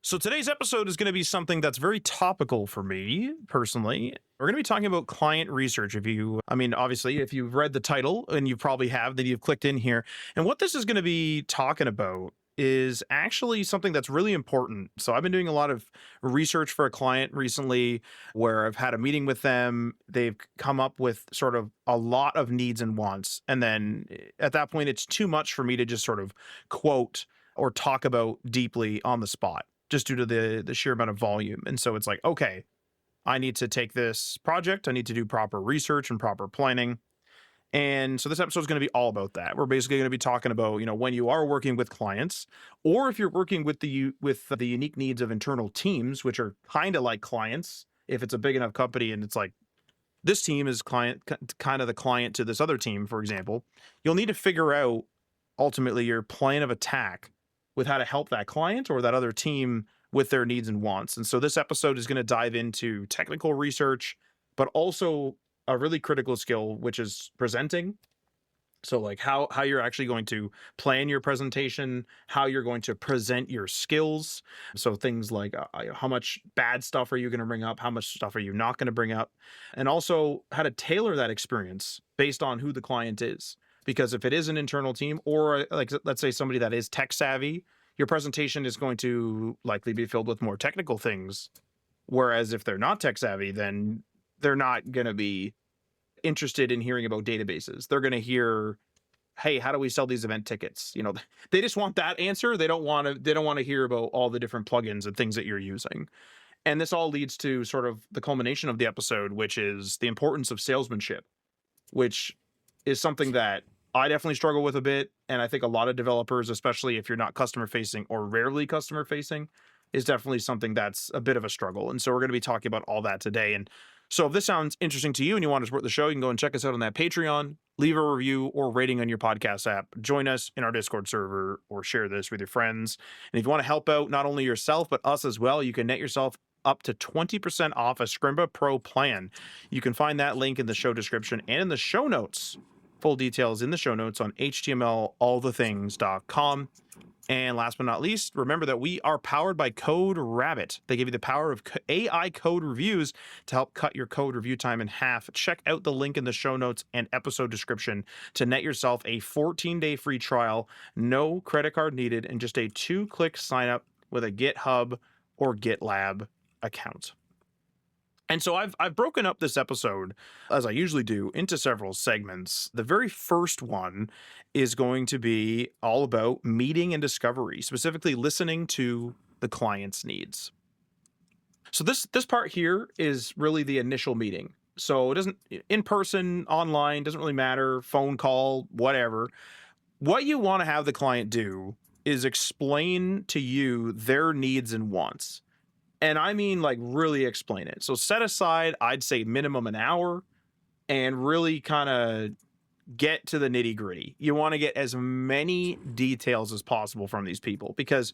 So today's episode is going to be something that's very topical for me personally. We're going to be talking about client research. Obviously, if you've read the title, and you probably have, then you've clicked in here. And what this is going to be talking about is actually something that's really important. So I've been doing a lot of research for a client recently where I've had a meeting with them. They've come up with sort of a lot of needs and wants. And then at that point, it's too much for me to just sort of quote or talk about deeply on the spot, just due to the sheer amount of volume. And so it's like, okay, I need to take this project. I need to do proper research and proper planning. And so this episode is going to be all about that. We're basically going to be talking about, when you are working with clients, or if you're working with the unique needs of internal teams, which are kind of like clients. If it's a big enough company and it's like this team is kind of the client to this other team, for example, you'll need to figure out ultimately your plan of attack with how to help that client or that other team with their needs and wants. And so this episode is going to dive into technical research, but also a really critical skill, which is presenting. So like how you're actually going to plan your presentation, how you're going to present your skills. So things like how much bad stuff are you going to bring up? How much stuff are you not going to bring up? And also how to tailor that experience based on who the client is. Because if it is an internal team, or like, let's say somebody that is tech savvy, your presentation is going to likely be filled with more technical things. Whereas if they're not tech savvy, then they're not going to be interested in hearing about databases. They're going to hear, hey, how do we sell these event tickets? They just want that answer. They don't want to hear about all the different plugins and things that you're using. And this all leads to sort of the culmination of the episode, which is the importance of salesmanship, which is something that I definitely struggle with a bit. And I think a lot of developers, especially if you're not customer facing or rarely customer facing, is definitely something that's a bit of a struggle. And so we're going to be talking about all that today. And so if this sounds interesting to you and you want to support the show, you can go and check us out on that Patreon, leave a review or rating on your podcast app, join us in our Discord server, or share this with your friends. And if you want to help out not only yourself, but us as well, you can net yourself up to 20% off a Scrimba Pro plan. You can find that link in the show description and in the show notes. Full details in the show notes on htmlallthethings.com. And last but not least, remember that we are powered by Code Rabbit. They give you the power of AI code reviews to help cut your code review time in half. Check out the link in the show notes and episode description to net yourself a 14-day free trial, no credit card needed, and just a 2-click sign up with a GitHub or GitLab account. And so I've broken up this episode, as I usually do, into several segments. The very first one is going to be all about meeting and discovery, specifically listening to the client's needs. So this part here is really the initial meeting. So it doesn't, in person, online, doesn't really matter, phone call, whatever. What you want to have the client do is explain to you their needs and wants. And I mean, like, really explain it. So set aside, I'd say minimum an hour, and really kind of get to the nitty gritty. You want to get as many details as possible from these people, because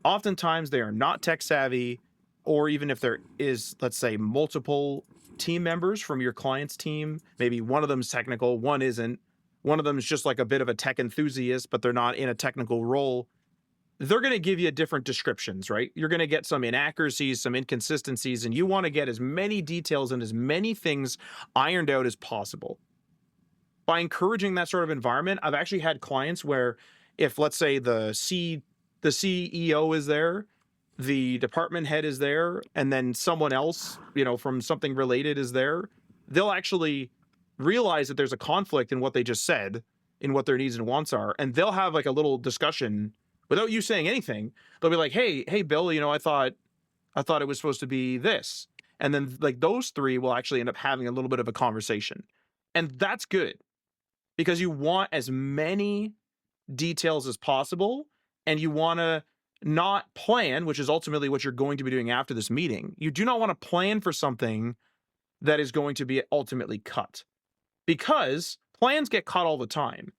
oftentimes they are not tech savvy, or even if there is, let's say, multiple team members from your client's team, maybe one of them's technical, one isn't. One of them is just like a bit of a tech enthusiast, but they're not in a technical role. They're going to give you different descriptions, right? You're going to get some inaccuracies, some inconsistencies, and you want to get as many details and as many things ironed out as possible. By encouraging that sort of environment, I've actually had clients where if, let's say, the CEO is there, the department head is there, and then someone else, from something related is there, they'll actually realize that there's a conflict in what they just said, in what their needs and wants are, and they'll have like a little discussion without you saying anything. They'll be like, hey, Bill, I thought it was supposed to be this. And then like those three will actually end up having a little bit of a conversation. And that's good, because you want as many details as possible, and you want to not plan, which is ultimately what you're going to be doing after this meeting. You do not want to plan for something that is going to be ultimately cut, because plans get cut all the time.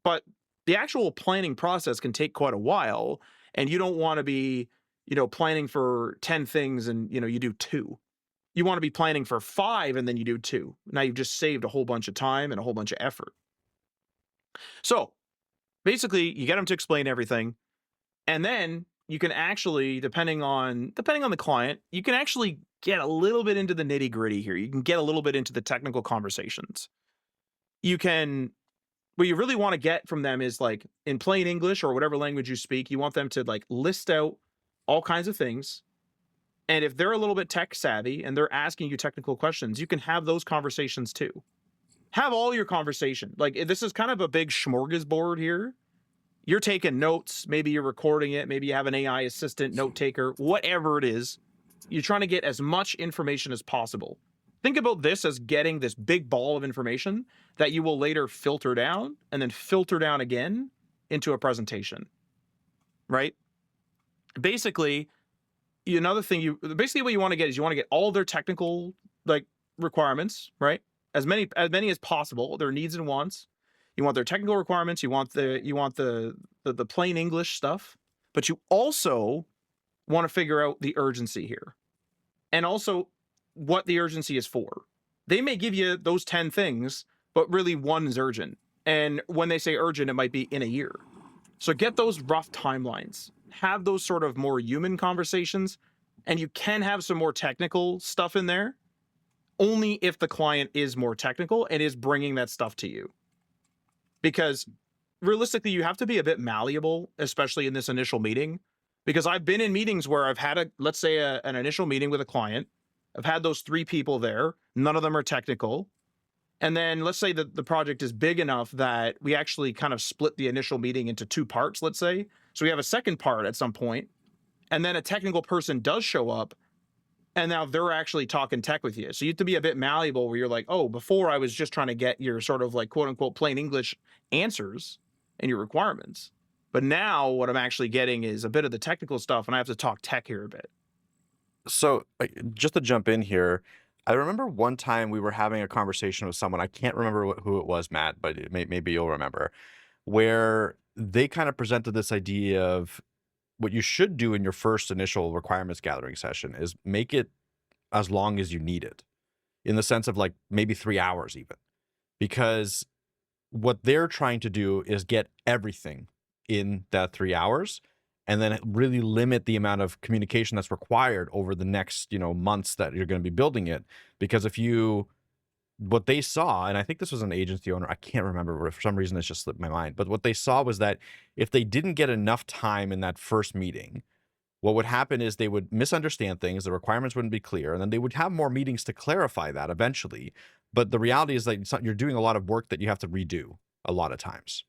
But the actual planning process can take quite a while, and you don't want to be, planning for 10 things and, you do 2. You want to be planning for 5 and then you do 2. Now you've just saved a whole bunch of time and a whole bunch of effort. So basically, you get them to explain everything, and then you can actually, depending on the client, you can actually get a little bit into the nitty-gritty here. You can get a little bit into the technical conversations. You can what you really want to get from them is like in plain English or whatever language you speak, you want them to like list out all kinds of things. And if they're a little bit tech savvy and they're asking you technical questions, you can have those conversations too. Have all your conversation. Like this is kind of a big smorgasbord here. You're taking notes, maybe you're recording it, maybe you have an AI assistant, note taker, whatever it is. You're trying to get as much information as possible. Think about this as getting this big ball of information that you will later filter down and then filter down again into a presentation, right? Basically, another thing basically what you want to get is you want to get all their technical like requirements, right? As many as possible, their needs and wants. You want their technical requirements, you want the plain English stuff, but you also want to figure out the urgency here. And also what the urgency is for. They may give you those 10 things, but really one is urgent. And when they say urgent, it might be in a year. So get those rough timelines. Have those sort of more human conversations, and you can have some more technical stuff in there only if the client is more technical and is bringing that stuff to you. Because realistically, you have to be a bit malleable, especially in this initial meeting. Because I've been in meetings where I've had let's say an initial meeting with a client. I've had those 3 people there. None of them are technical. And then let's say that the project is big enough that we actually kind of split the initial meeting into 2 parts, let's say. So we have a second part at some point, and then a technical person does show up, and now they're actually talking tech with you. So you have to be a bit malleable where you're like, oh, before I was just trying to get your sort of like quote unquote plain English answers and your requirements. But now what I'm actually getting is a bit of the technical stuff, and I have to talk tech here a bit. So just to jump in here, I remember one time we were having a conversation with someone. I can't remember who it was, Matt, but maybe you'll remember, where they kind of presented this idea of what you should do in your first initial requirements gathering session is make it as long as you need it, in the sense of like maybe 3 hours even, because what they're trying to do is get everything in that 3 hours and then really limit the amount of communication that's required over the next, months that you're going to be building it. Because what they saw, and I think this was an agency owner, I can't remember, for some reason it's just slipped my mind, but what they saw was that if they didn't get enough time in that first meeting, what would happen is they would misunderstand things, the requirements wouldn't be clear, and then they would have more meetings to clarify that eventually. But the reality is that you're doing a lot of work that you have to redo a lot of times.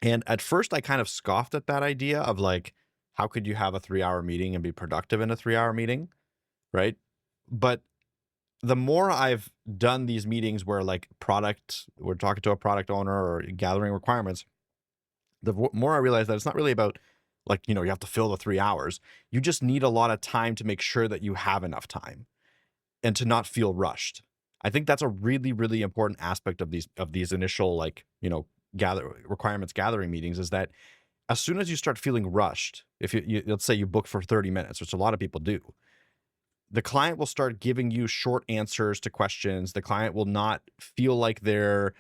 And at first I kind of scoffed at that idea of like, how could you have a 3-hour meeting and be productive in a 3-hour meeting, right? But the more I've done these meetings where like we're talking to a product owner or gathering requirements, the more I realize that it's not really about like, you have to fill the 3 hours. You just need a lot of time to make sure that you have enough time and to not feel rushed. I think that's a really, really important aspect of these initial like, requirements gathering meetings, is that as soon as you start feeling rushed, if let's say you book for 30 minutes, which a lot of people do, the client will start giving you short answers to questions. The client will not feel like they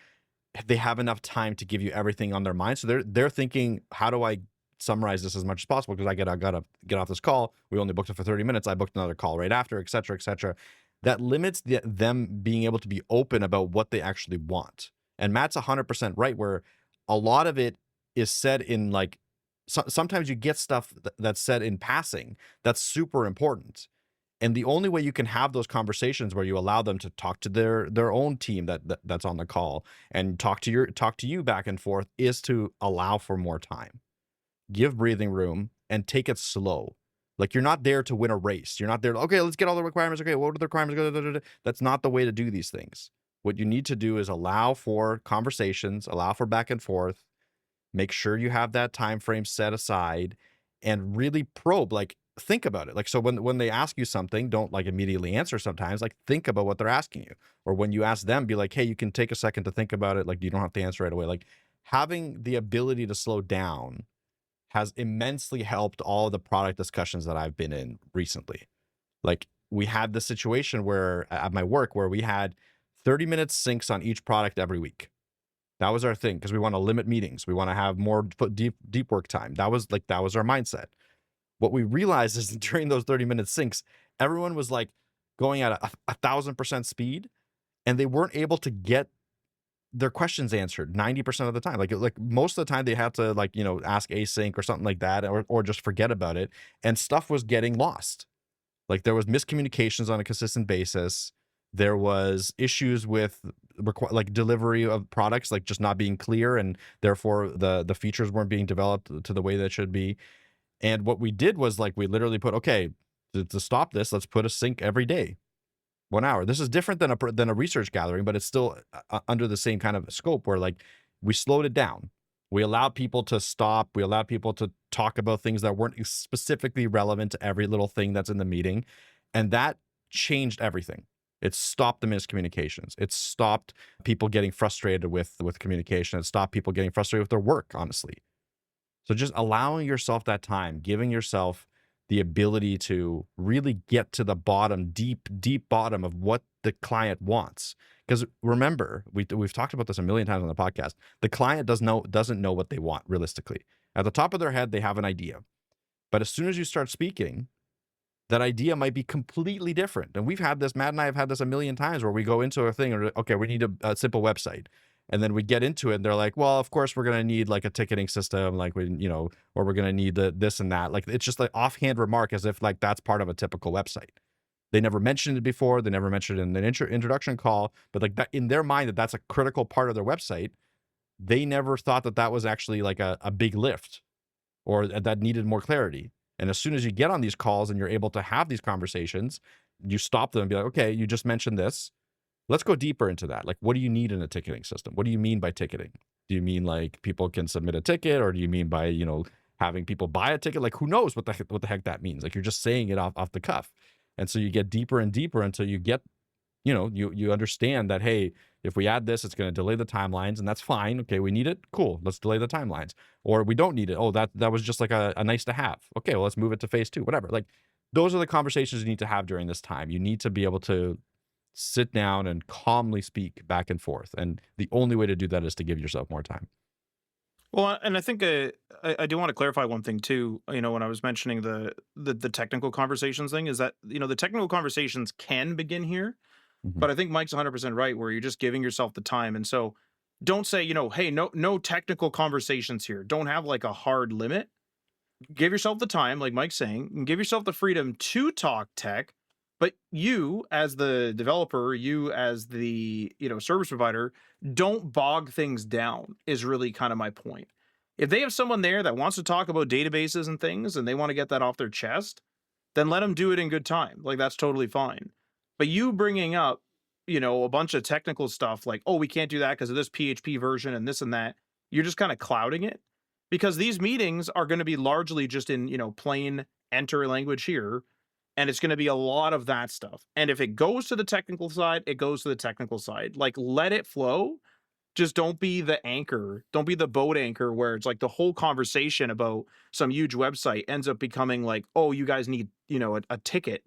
have enough time to give you everything on their mind. So they're thinking, how do I summarize this as much as possible? Because I gotta get off this call. We only booked it for 30 minutes. I booked another call right after, et cetera, et cetera. That limits them being able to be open about what they actually want. And Matt's 100% right, where a lot of it is said in like, sometimes you get stuff that's said in passing that's super important. And the only way you can have those conversations where you allow them to talk to their own team that's on the call and talk to you back and forth is to allow for more time. Give breathing room and take it slow. Like, you're not there to win a race. You're not there to, okay, let's get all the requirements. Okay, what are the requirements? That's not the way to do these things. What you need to do is allow for conversations, allow for back and forth, make sure you have that time frame set aside, and really probe, like, think about it. Like, so when they ask you something, don't like immediately answer sometimes, like think about what they're asking you. Or when you ask them, be like, hey, you can take a second to think about it. Like, you don't have to answer right away. Like, having the ability to slow down has immensely helped all of the product discussions that I've been in recently. Like, we had this situation where at my work where we had 30 minutes syncs on each product every week. That was our thing, because we want to limit meetings. We want to have more deep work time. That was our mindset. What we realized is that during those 30-minute syncs, everyone was like going at a 1,000% speed, and they weren't able to get their questions answered 90% of the time. Like most of the time they had to, like, ask async or something like that, or just forget about it, and stuff was getting lost. Like, there was miscommunications on a consistent basis. There was issues with like delivery of products, like just not being clear, and therefore the features weren't being developed to the way that should be. And what we did was, like, we literally put, okay, to stop this, let's put a sync every day, 1 hour. This is different than a research gathering, but it's still under the same kind of scope, where, like, we slowed it down. We allowed people to stop. We allowed people to talk about things that weren't specifically relevant to every little thing that's in the meeting. And that changed everything. It stopped the miscommunications. It stopped people getting frustrated with communication. It stopped people getting frustrated with their work, honestly. So just allowing yourself that time, giving yourself the ability to really get to the bottom, deep, deep bottom of what the client wants. Because remember, we've talked about this a million times on the podcast. The client doesn't know what they want realistically. At the top of their head, they have an idea. But as soon as you start speaking, that idea might be completely different. And we've had this, Matt and I have had this a million times, where we go into a thing and, okay, we need a simple website. And then we get into it and they're like, well, of course we're going to need like a ticketing system, like or we're going to need this and that. Like, it's just like offhand remark, as if like that's part of a typical website. They never mentioned it before. They never mentioned it in an introduction call, but like that in their mind, that's a critical part of their website. They never thought that was actually like a big lift, or that needed more clarity. And as soon as you get on these calls and you're able to have these conversations, you stop them and be like, okay, you just mentioned this. Let's go deeper into that. Like, what do you need in a ticketing system? What do you mean by ticketing? Do you mean like people can submit a ticket, or do you mean by, having people buy a ticket? Like, who knows what the heck that means? Like, you're just saying it off the cuff. And so you get deeper and deeper until you get, you understand that, hey, if we add this, it's going to delay the timelines, and that's fine. Okay, we need it. Cool. Let's delay the timelines. Or we don't need it. Oh, that was just like a nice to have. Okay, well, let's move it to phase 2, whatever. Like, those are the conversations you need to have during this time. You need to be able to sit down and calmly speak back and forth. And the only way to do that is to give yourself more time. Well, and I think I do want to clarify one thing too. When I was mentioning the technical conversations thing, is that the technical conversations can begin here, Mhm. but I think Mike's 100% right, where you're just giving yourself the time. And so don't say, hey, no technical conversations here. Don't have like a hard limit. Give yourself the time, like Mike's saying, and give yourself the freedom to talk tech. But you, as the developer, you as the service provider, don't bog things down. Is really kind of my point. If they have someone there that wants to talk about databases and things, and they want to get that off their chest, then let them do it in good time. Like, that's totally fine. But you bringing up, a bunch of technical stuff like, oh, we can't do that because of this PHP version and this and that, you're just kind of clouding it, because these meetings are going to be largely just in, plain enter language here. And it's going to be a lot of that stuff. And if it goes to the technical side, it goes to the technical side. Like, let it flow. Just don't be the anchor. Don't be the boat anchor where it's like the whole conversation about some huge website ends up becoming like, oh, you guys need, a ticket,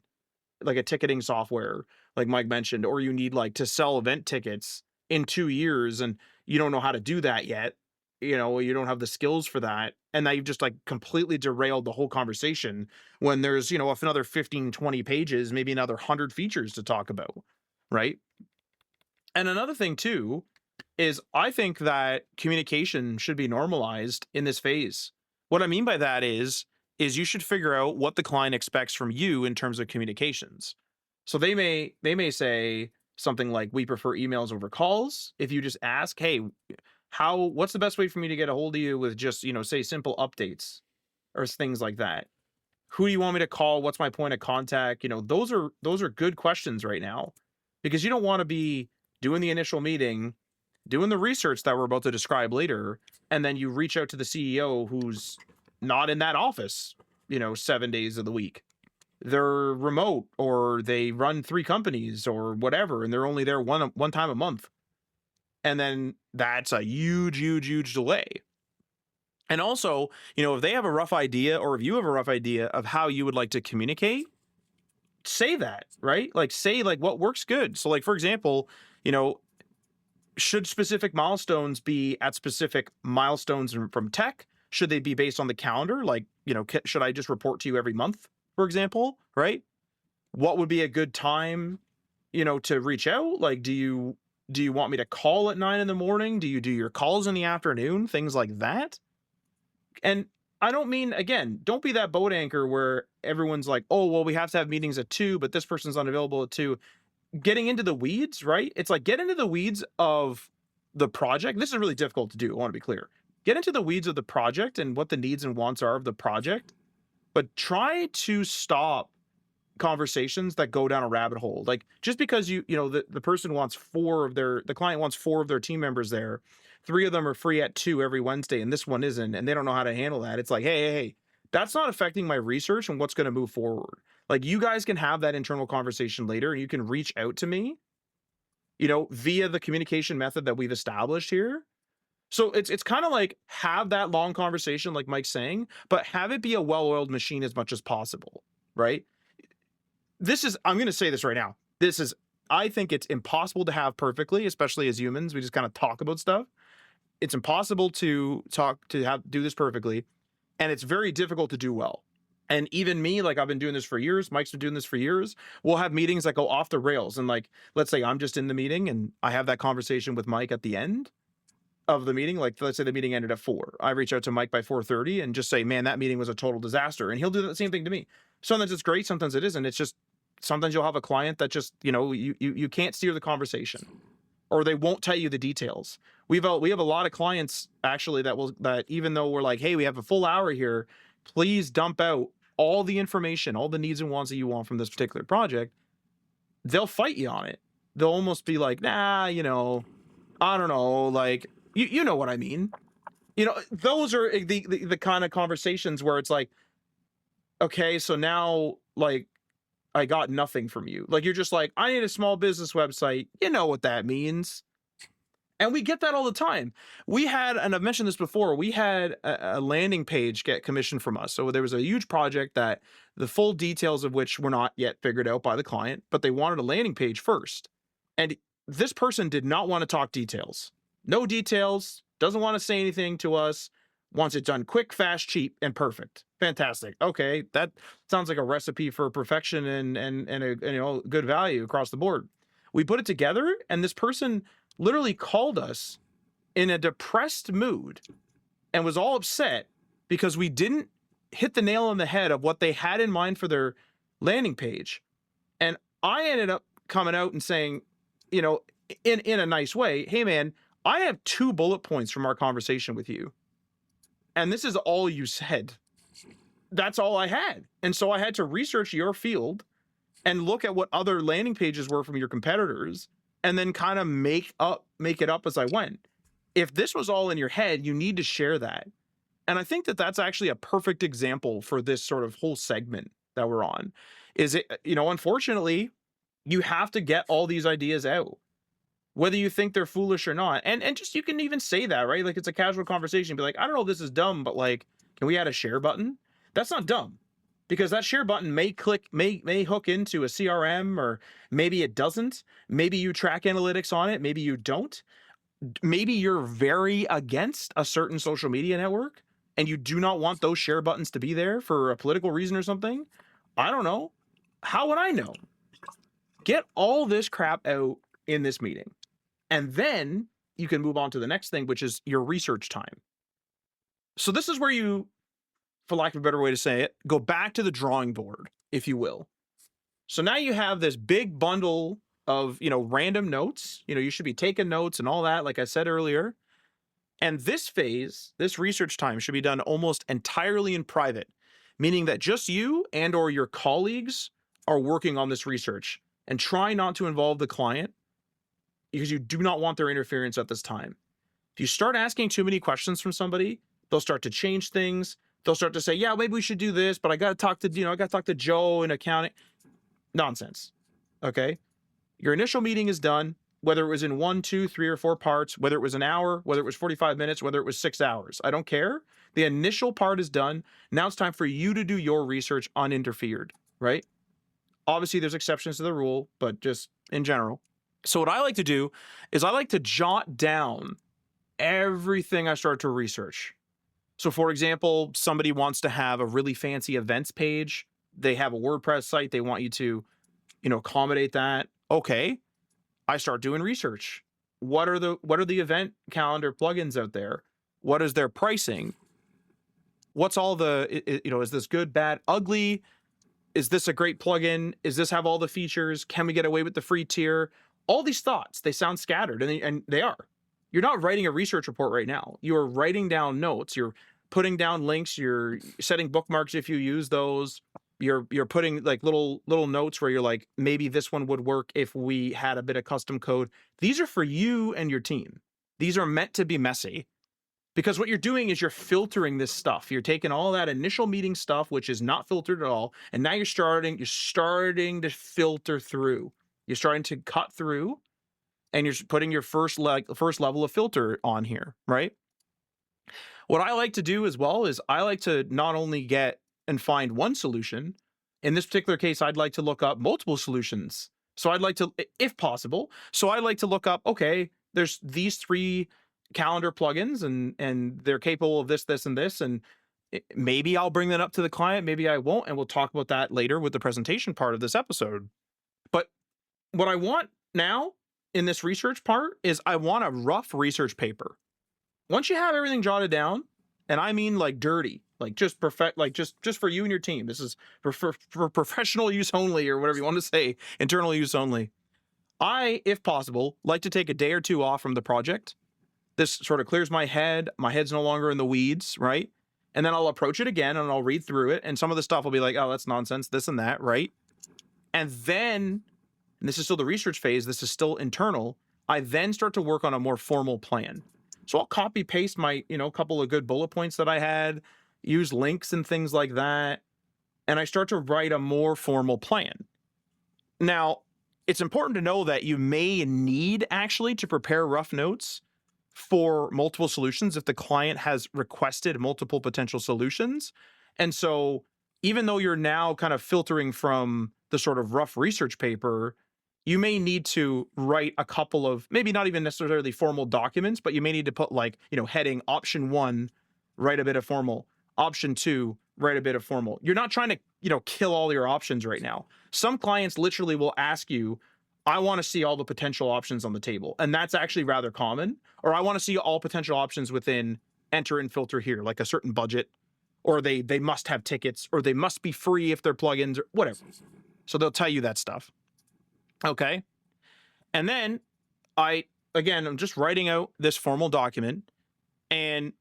like a ticketing software, like Mike mentioned, or you need like to sell event tickets in 2 years, and you don't know how to do that yet. You don't have the skills for that. And now you've just like completely derailed the whole conversation, when there's, if another 15, 20 pages, maybe another 100 features to talk about. Right. And another thing too is I think that communication should be normalized in this phase. What I mean by that is you should figure out what the client expects from you in terms of communications. So they may say something like, we prefer emails over calls. If you just ask, hey, what's the best way for me to get a hold of you with just, say simple updates or things like that. Who do you want me to call? What's my point of contact? Those are good questions right now, because you don't want to be doing the initial meeting, doing the research that we're about to describe later, and then you reach out to the CEO who's not in that office, 7 days of the week. They're remote, or they run 3 companies or whatever, and they're only there one time a month. And then that's a huge, huge, huge delay. And also, if they have a rough idea, or if you have a rough idea of how you would like to communicate, say that, right? Like, say like what works good. So like, for example, should specific milestones be at specific milestones from tech, Should they be based on the calendar? Like, should I just report to you every month, for example, right? What would be a good time, to reach out? Like, do you want me to call at 9 in the morning? Do you do your calls in the afternoon? Things like that. And I don't mean, again, don't be that boat anchor where everyone's like, oh, well, we have to have meetings at 2, but this person's unavailable at 2. Getting into the weeds, right? It's like, get into the weeds of the project. This is really difficult to do. I want to be clear. Get into the weeds of the project and what the needs and wants are of the project, but try to stop conversations that go down a rabbit hole. Like, just because the person wants the client wants 4 of their team members there, 3 of them are free at 2 every Wednesday and this one isn't, and they don't know how to handle that. It's like, hey, that's not affecting my research and what's going to move forward. Like, you guys can have that internal conversation later, and you can reach out to me, via the communication method that we've established here. So it's kind of like, have that long conversation like Mike's saying, but have it be a well-oiled machine as much as possible, right? I'm going to say this right now. I think it's impossible to have perfectly, especially as humans. We just kind of talk about stuff. It's impossible to do this perfectly, and it's very difficult to do well. And even me, like, I've been doing this for years. Mike's been doing this for years. We'll have meetings that go off the rails. And, like, let's say I'm just in the meeting and I have that conversation with Mike at the end of the meeting. Like, let's say the meeting ended at 4. I reach out to Mike by 4:30 and just say, man, that meeting was a total disaster. And he'll do the same thing to me. Sometimes it's great. Sometimes it isn't. It's just, sometimes you'll have a client that just, you can't steer the conversation, or they won't tell you the details. We have a lot of clients actually that even though we're like, hey, we have a full hour here, please dump out all the information, all the needs and wants that you want from this particular project, they'll fight you on it. They'll almost be like, nah, I don't know, like, you know what I mean. Those are the kind of conversations where it's like, okay, so now, like, I got nothing from you. Like, you're just like, I need a small business website. You know what that means. And we get that all the time. And I've mentioned this before, we had a landing page get commissioned from us. So there was a huge project that the full details of which were not yet figured out by the client, but they wanted a landing page first. And this person did not want to talk details. No details, doesn't want to say anything to us, wants it done quick, fast, cheap, and perfect. Fantastic. Okay, that sounds like a recipe for perfection and a good value across the board. We put it together, and this person literally called us in a depressed mood and was all upset because we didn't hit the nail on the head of what they had in mind for their landing page. And I ended up coming out and saying, in a nice way, hey man, I have 2 bullet points from our conversation with you, and this is all you said. That's all I had. And so I had to research your field and look at what other landing pages were from your competitors, and then kind of make it up as I went. If this was all in your head, you need to share that. And I think that that's actually a perfect example for this sort of whole segment that we're on. Is it, unfortunately, you have to get all these ideas out, whether you think they're foolish or not. And just, you can even say that, right? Like, it's a casual conversation. Be like, I don't know if this is dumb, but, like, can we add a share button? That's not dumb, because that share button may hook into a CRM, or maybe it doesn't. Maybe you track analytics on it. Maybe you don't. Maybe you're very against a certain social media network and you do not want those share buttons to be there for a political reason or something. I don't know. How would I know? Get all this crap out in this meeting, and then you can move on to the next thing, which is your research time. So this is where you, for lack of a better way to say it, go back to the drawing board, if you will. So now you have this big bundle of, random notes. You should be taking notes and all that, like I said earlier. And this phase, this research time, should be done almost entirely in private, meaning that just you and or your colleagues are working on this research, and try not to involve the client, because you do not want their interference at this time. If you start asking too many questions from somebody, they'll start to change things. They'll start to say, yeah, maybe we should do this, but I got to talk to Joe in accounting. Nonsense. Okay. Your initial meeting is done, whether it was in 1, 2, 3, or 4 parts, whether it was an hour, whether it was 45 minutes, whether it was 6 hours. I don't care. The initial part is done. Now it's time for you to do your research uninterfered, right? Obviously, there's exceptions to the rule, but just in general. So what I like to do is I like to jot down everything I start to research. So, for example, somebody wants to have a really fancy events page. They have a WordPress site. They want you to, accommodate that. Okay, I start doing research. What are the event calendar plugins out there? What is their pricing? What's all the, is this good, bad, ugly? Is this a great plugin? Is this have all the features? Can we get away with the free tier? All these thoughts, they sound scattered, and they are. You're not writing a research report right now. You're writing down notes. You're putting down links. You're setting bookmarks if you use those. You're putting like little notes where you're like, maybe this one would work if we had a bit of custom code. These are for you and your team. These are meant to be messy. Because what you're doing is you're filtering this stuff. You're taking all that initial meeting stuff, which is not filtered at all, and now you're starting to filter through. You're starting to cut through, and you're putting your first level of filter on here, right? What I like to do as well is I like to not only get and find one solution. In this particular case, I'd like to look up multiple solutions. So I'd like to, if possible, so I like to look up, okay, there's these 3 calendar plugins and they're capable of this, this, and this. And maybe I'll bring that up to the client, maybe I won't. And we'll talk about that later with the presentation part of this episode. But what I want now in this research part is I want a rough research paper. Once you have everything jotted down, and I mean like dirty, like just perfect, like just for you and your team. This is for professional use only, or whatever you want to say, internal use only. I, if possible, like to take a day or 2 off from the project. This sort of clears my head. My head's no longer in the weeds, right? And then I'll approach it again and I'll read through it. And some of the stuff will be like, oh, that's nonsense, this and that, right? And then, and this is still the research phase, this is still internal, I then start to work on a more formal plan. So I'll copy paste my, couple of good bullet points that I had, use links and things like that, and I start to write a more formal plan. Now, it's important to know that you may need actually to prepare rough notes for multiple solutions if the client has requested multiple potential solutions. And so even though you're now kind of filtering from the sort of rough research paper, you may need to write a couple of, maybe not even necessarily formal documents, but you may need to put like, heading option 1, write a bit of formal, option 2, write a bit of formal. You're not trying to, kill all your options right now. Some clients literally will ask you, I want to see all the potential options on the table. And that's actually rather common. Or I want to see all potential options within enter and filter here, like a certain budget, or they must have tickets, or they must be free if they're plugins, or whatever. So they'll tell you that stuff. Okay. And then I'm just writing out this formal document, and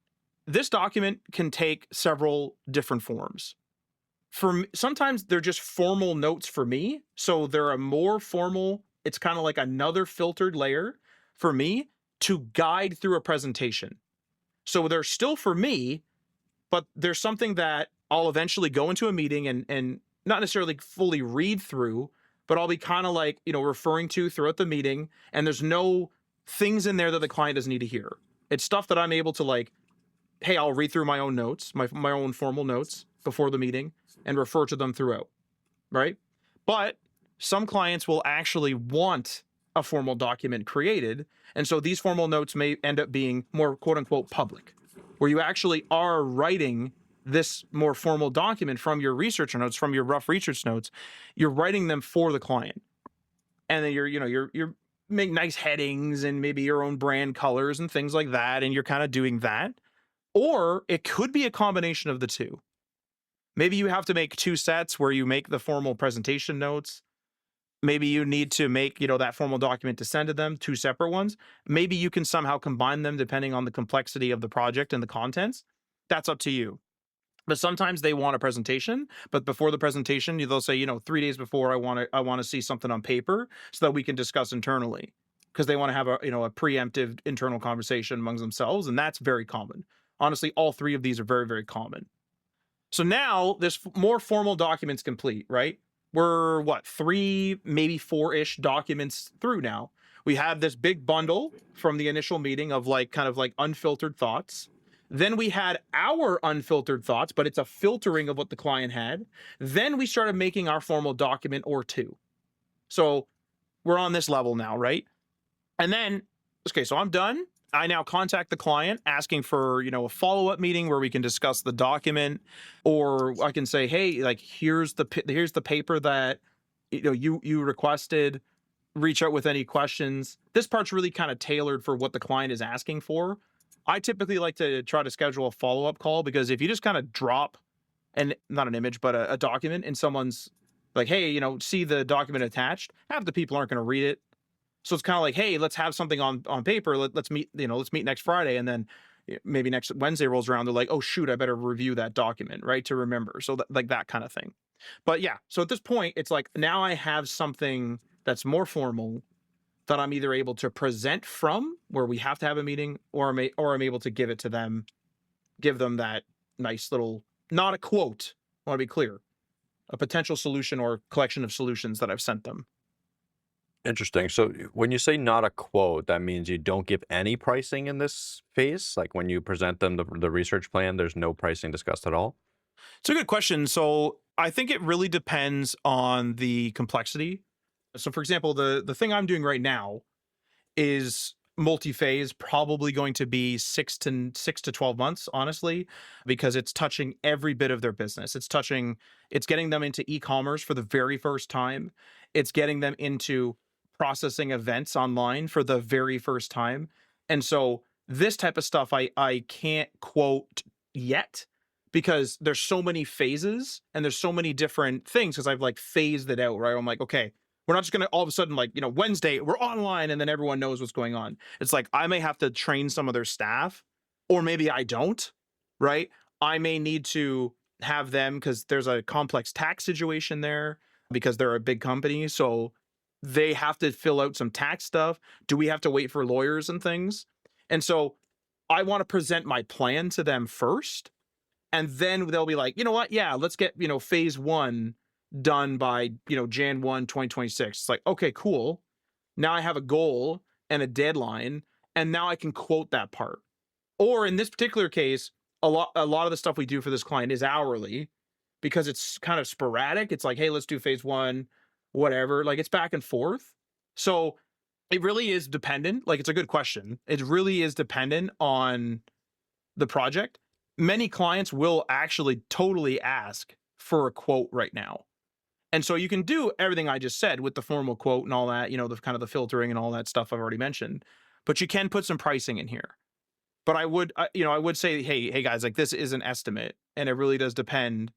this document can take several different forms. Sometimes they're just formal notes for me. So they're a more formal, it's kind of like another filtered layer for me to guide through a presentation. So they're still for me, but there's something that I'll eventually go into a meeting and not necessarily fully read through, but I'll be kind of like, referring to throughout the meeting. And there's no things in there that the client doesn't need to hear. It's stuff that I'm able to like, hey, I'll read through my own notes, my own formal notes before the meeting and refer to them throughout, right? But some clients will actually want a formal document created. And so these formal notes may end up being more quote unquote public, where you actually are writing this more formal document from your research notes, from your rough research notes. You're writing them for the client. And then you're make nice headings and maybe your own brand colors and things like that. And you're kind of doing that. Or it could be a combination of the two. Maybe you have to make 2 sets where you make the formal presentation notes. Maybe you need to make, that formal document to send to them, 2 separate ones. Maybe you can somehow combine them depending on the complexity of the project and the contents. That's up to you. But sometimes they want a presentation, but before the presentation, they'll say, 3 days before, I want to see something on paper so that we can discuss internally, because they want to have a preemptive internal conversation amongst themselves. And that's very common. Honestly, all 3 of these are very, very common. So now this more formal document's complete, right? We're 3, maybe 4-ish documents through now. We have this big bundle from the initial meeting of kind of unfiltered thoughts. Then we had our unfiltered thoughts, but it's a filtering of what the client had. Then we started making our formal document or 2. So we're on this level now, right? And then, okay, so I'm done. I now contact the client asking for, a follow-up meeting where we can discuss the document, or I can say, "Hey, like here's the paper that you requested. Reach out with any questions." This part's really kind of tailored for what the client is asking for. I typically like to try to schedule a follow-up call, because if you just kind of drop and not an image, but a document in someone's, like, "Hey, see the document attached," half the people aren't going to read it. So it's kind of like, "Hey, let's have something on paper. Let's meet, let's meet next Friday." And then maybe next Wednesday rolls around. They're like, "Oh, shoot, I better review that document," right? To remember. So like that kind of thing. But yeah, so at this point, it's like now I have something that's more formal that I'm either able to present from, where we have to have a meeting, or I'm able to give it to them, give them that nice little, not a quote, I want to be clear, a potential solution or collection of solutions that I've sent them. Interesting. So when you say not a quote, that means you don't give any pricing in this phase? Like when you present them the research plan, there's no pricing discussed at all? It's a good question. So I think it really depends on the complexity. So for example, the thing I'm doing right now is multi-phase, probably going to be 6 to 12 months, honestly, because it's touching every bit of their business. It's getting them into e-commerce for the very first time. It's getting them into processing events online for the very first time. And so this type of stuff I can't quote yet, because there's so many phases and there's so many different things, because I've like phased it out, right? I'm like, okay, we're not just going to all of a sudden, like, Wednesday, we're online and then everyone knows what's going on. It's like I may have to train some of their staff, or maybe I don't, right? I may need to have them, because there's a complex tax situation there, because they're a big company. So they have to fill out some tax stuff. Do we have to wait for lawyers and things? And so I want to present my plan to them first, and then they'll be like, "You know what? Yeah, let's get, phase one done by, Jan 1, 2026." It's like, okay, cool. Now I have a goal and a deadline, and now I can quote that part. Or in this particular case, a lot of the stuff we do for this client is hourly, because it's kind of sporadic. It's like, "Hey, let's do phase one, whatever." Like it's back and forth. So it really is dependent. Like, it's a good question. It really is dependent on the project. Many clients will actually totally ask for a quote right now. And so you can do everything I just said with the formal quote and all that, the kind of the filtering and all that stuff I've already mentioned. But you can put some pricing in here. But I would say, hey guys, like this is an estimate, and it really does depend.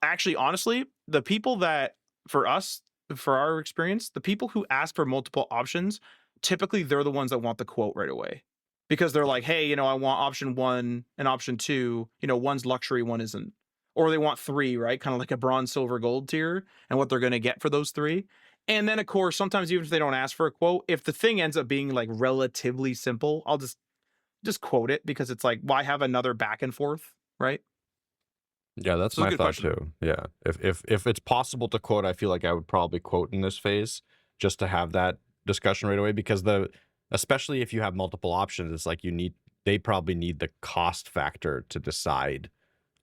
Actually, honestly, the people that, for us, for our experience, the people who ask for multiple options, typically they're the ones that want the quote right away, because they're like, "Hey, I want option one and option two. One's luxury, one isn't." Or they want three, right? Kind of like a bronze, silver, gold tier, and what they're going to get for those three. And then, of course, sometimes even if they don't ask for a quote, if the thing ends up being like relatively simple, I'll just quote it, because it's like, why have another back and forth, right? Yeah, that's So it's a my good thought question. too. Yeah. If it's possible to quote, I feel like I would probably quote in this phase just to have that discussion right away, because especially if you have multiple options, it's like they probably need the cost factor to decide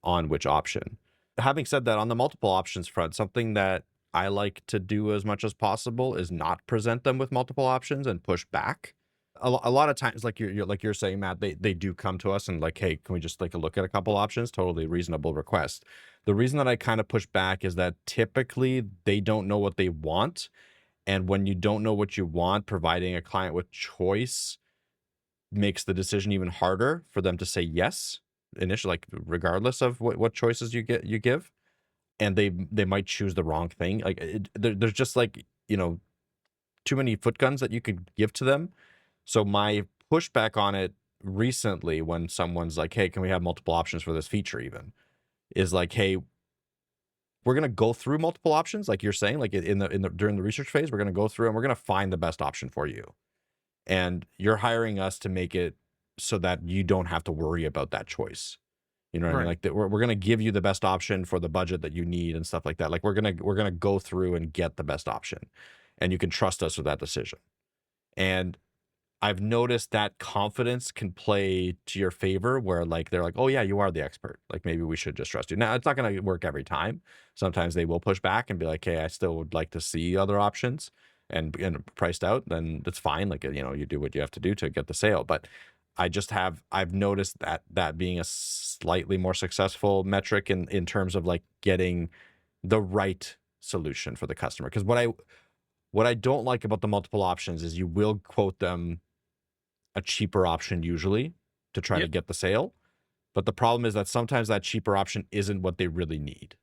on which option. Having said that, on the multiple options front, something that I like to do as much as possible is not present them with multiple options and push back. A lot of times, like you're saying, Matt, they do come to us and like, "Hey, can we just take a look at a couple options?" Totally reasonable request. The reason that I kind of push back is that typically they don't know what they want, and when you don't know what you want, providing a client with choice makes the decision even harder for them to say yes initially, like regardless of what choices you give, and they might choose the wrong thing. Like there's just like too many foot guns that you could give to them. So my pushback on it recently, when someone's like, "Hey, can we have multiple options for this feature?" Even is like, "Hey, we're gonna go through multiple options, like you're saying, like in the during the research phase, we're gonna go through and we're gonna find the best option for you, and you're hiring us to make it so that you don't have to worry about that choice." You know what I mean? Right. Like that we're gonna give you the best option for the budget that you need and stuff like that. Like we're gonna go through and get the best option, and you can trust us with that decision. And I've noticed that confidence can play to your favor, where like they're like, "Oh yeah, you are the expert. Like maybe we should just trust you." Now it's not gonna work every time. Sometimes they will push back and be like, "Hey, I still would like to see other options." and priced out, then that's fine. Like, you do what you have to do to get the sale. But I've noticed that being a slightly more successful metric in terms of like getting the right solution for the customer. Because what I don't like about the multiple options is you will quote them a cheaper option usually to try to Yep. get the sale. But the problem is that sometimes that cheaper option isn't what they really need.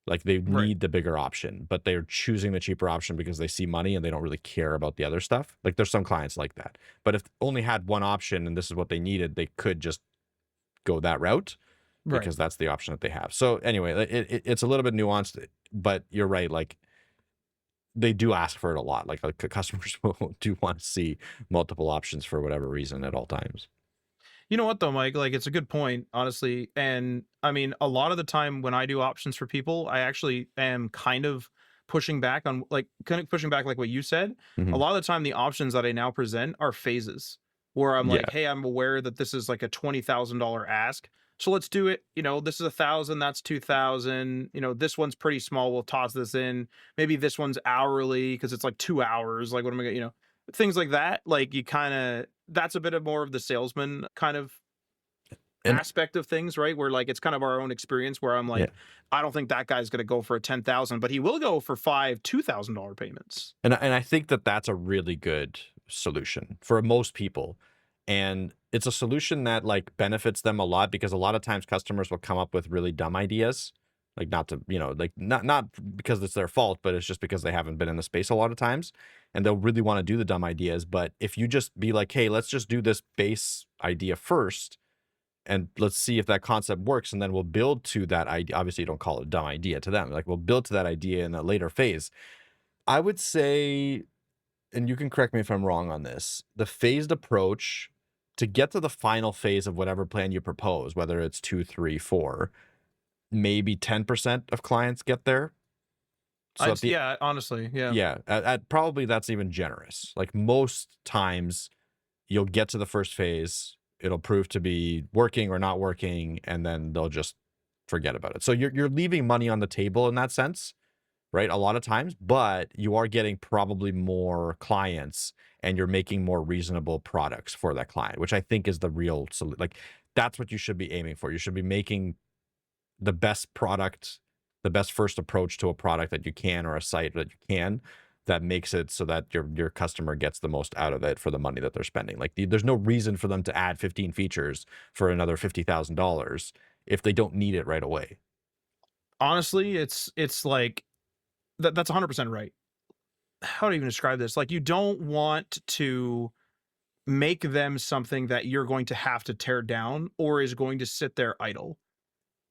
Like they Right. need the bigger option, but they're choosing the cheaper option because they see money and they don't really care about the other stuff. Like there's some clients like that. But if only had one option and this is what they needed, they could just go that route Right. because that's the option that they have. So anyway, it's a little bit nuanced, but you're right. Like they do ask for it a lot. Like customers do want to see multiple options for whatever reason at all times. You know what though, Mike? Like it's a good point, honestly. And I mean, a lot of the time when I do options for people, I actually am kind of pushing back on like kind of pushing back like what you said. A Hmm. lot of the time the options that I now present are phases where I'm Yeah. like, hey, I'm aware that this is like a $20,000 ask. So let's do it. This is 1,000, that's 2,000. This one's pretty small. We'll toss this in. Maybe this one's hourly because it's like 2 hours. Like, what am I gonna, things like that. Like you kind of that's a bit of more of the salesman kind of And aspect of things, right? Where like it's kind of our own experience where I'm yeah. like, I don't think that guy's gonna go for a 10,000, but he will go for five $2,000 payments. And I think that that's a really good solution for most people. And it's a solution that like benefits them a lot because a lot of times customers will come up with really dumb ideas. Like not to, like not because it's their fault, but it's just because they haven't been in the space a lot of times and they'll really want to do the dumb ideas. But if you just be like, hey, let's just do this base idea first and let's see if that concept works and then we'll build to that idea. Obviously, you don't call it a dumb idea to them. Like we'll build to that idea in a later phase. I would say, and you can correct me if I'm wrong on this, the phased approach to get to the final phase of whatever plan you propose, whether it's 2, 3, 4, maybe 10% of clients get there. So at the Yeah, honestly, yeah. yeah, at probably that's even generous. Like most times you'll get to the first phase, it'll prove to be working or not working, and then they'll just forget about it. So you're leaving money on the table in that sense, right? A lot of times, but you are getting probably more clients and you're making more reasonable products for that client, which I think is the real like that's what you should be aiming for. You should be making the best product, the best first approach to a product that you can or a site that you can that makes it so that your customer gets the most out of it for the money that they're spending. Like there's no reason for them to add 15 features for another $50,000 if they don't need it right away. Honestly, it's like that's 100% right. How do I even describe this? Like you don't want to make them something that you're going to have to tear down or is going to sit there idle.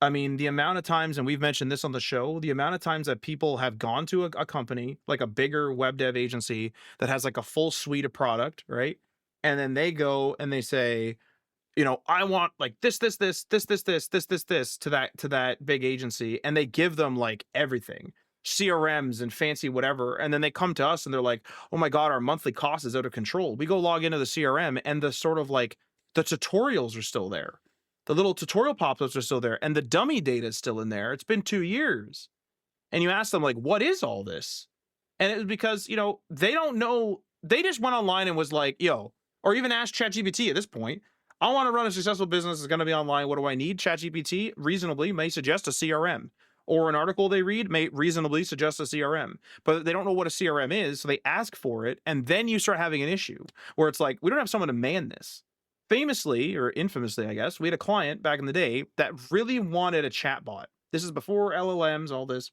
I mean, the amount of times, and we've mentioned this on the show, the amount of times that people have gone to a company, like a bigger web dev agency that has like a full suite of product, right? And then they go and they say, I want like this to that big agency, and they give them like everything, CRMs and fancy whatever, and then they come to us and they're like, "Oh my god, our monthly cost is out of control." We go log into the CRM, and the sort of like the tutorials are still there, the little tutorial pop-ups are still there, and the dummy data is still in there. It's been 2 years, and you ask them like, "What is all this?" And it was because they don't know. They just went online and was like, "Yo," or even asked ChatGPT at this point. I want to run a successful business. It's going to be online. What do I need? ChatGPT reasonably may suggest a CRM, or an article they read may reasonably suggest a CRM, but they don't know what a CRM is, so they ask for it, and then you start having an issue where it's like we don't have someone to man this. Famously or infamously, I guess, we had a client back in the day that really wanted a chatbot. This is before LLMs, all this.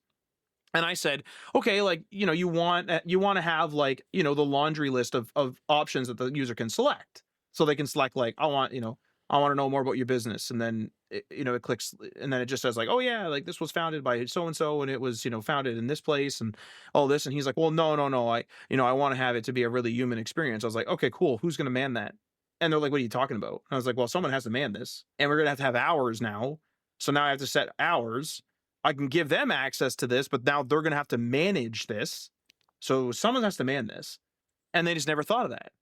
And I said, okay, like, you want to have like, the laundry list of options that the user can select. So they can select like, I want to know more about your business. And then, it clicks and then it just says like, oh yeah, like this was founded by so-and-so and it was, founded in this place and all this. And he's like, well, no, no, no. I want to have it to be a really human experience. I was like, okay, cool. Who's going to man that? And they're like, what are you talking about? And I was like, well, someone has to man this and we're going to have hours now. So now I have to set hours. I can give them access to this, but now they're going to have to manage this. So someone has to man this. And they just never thought of that.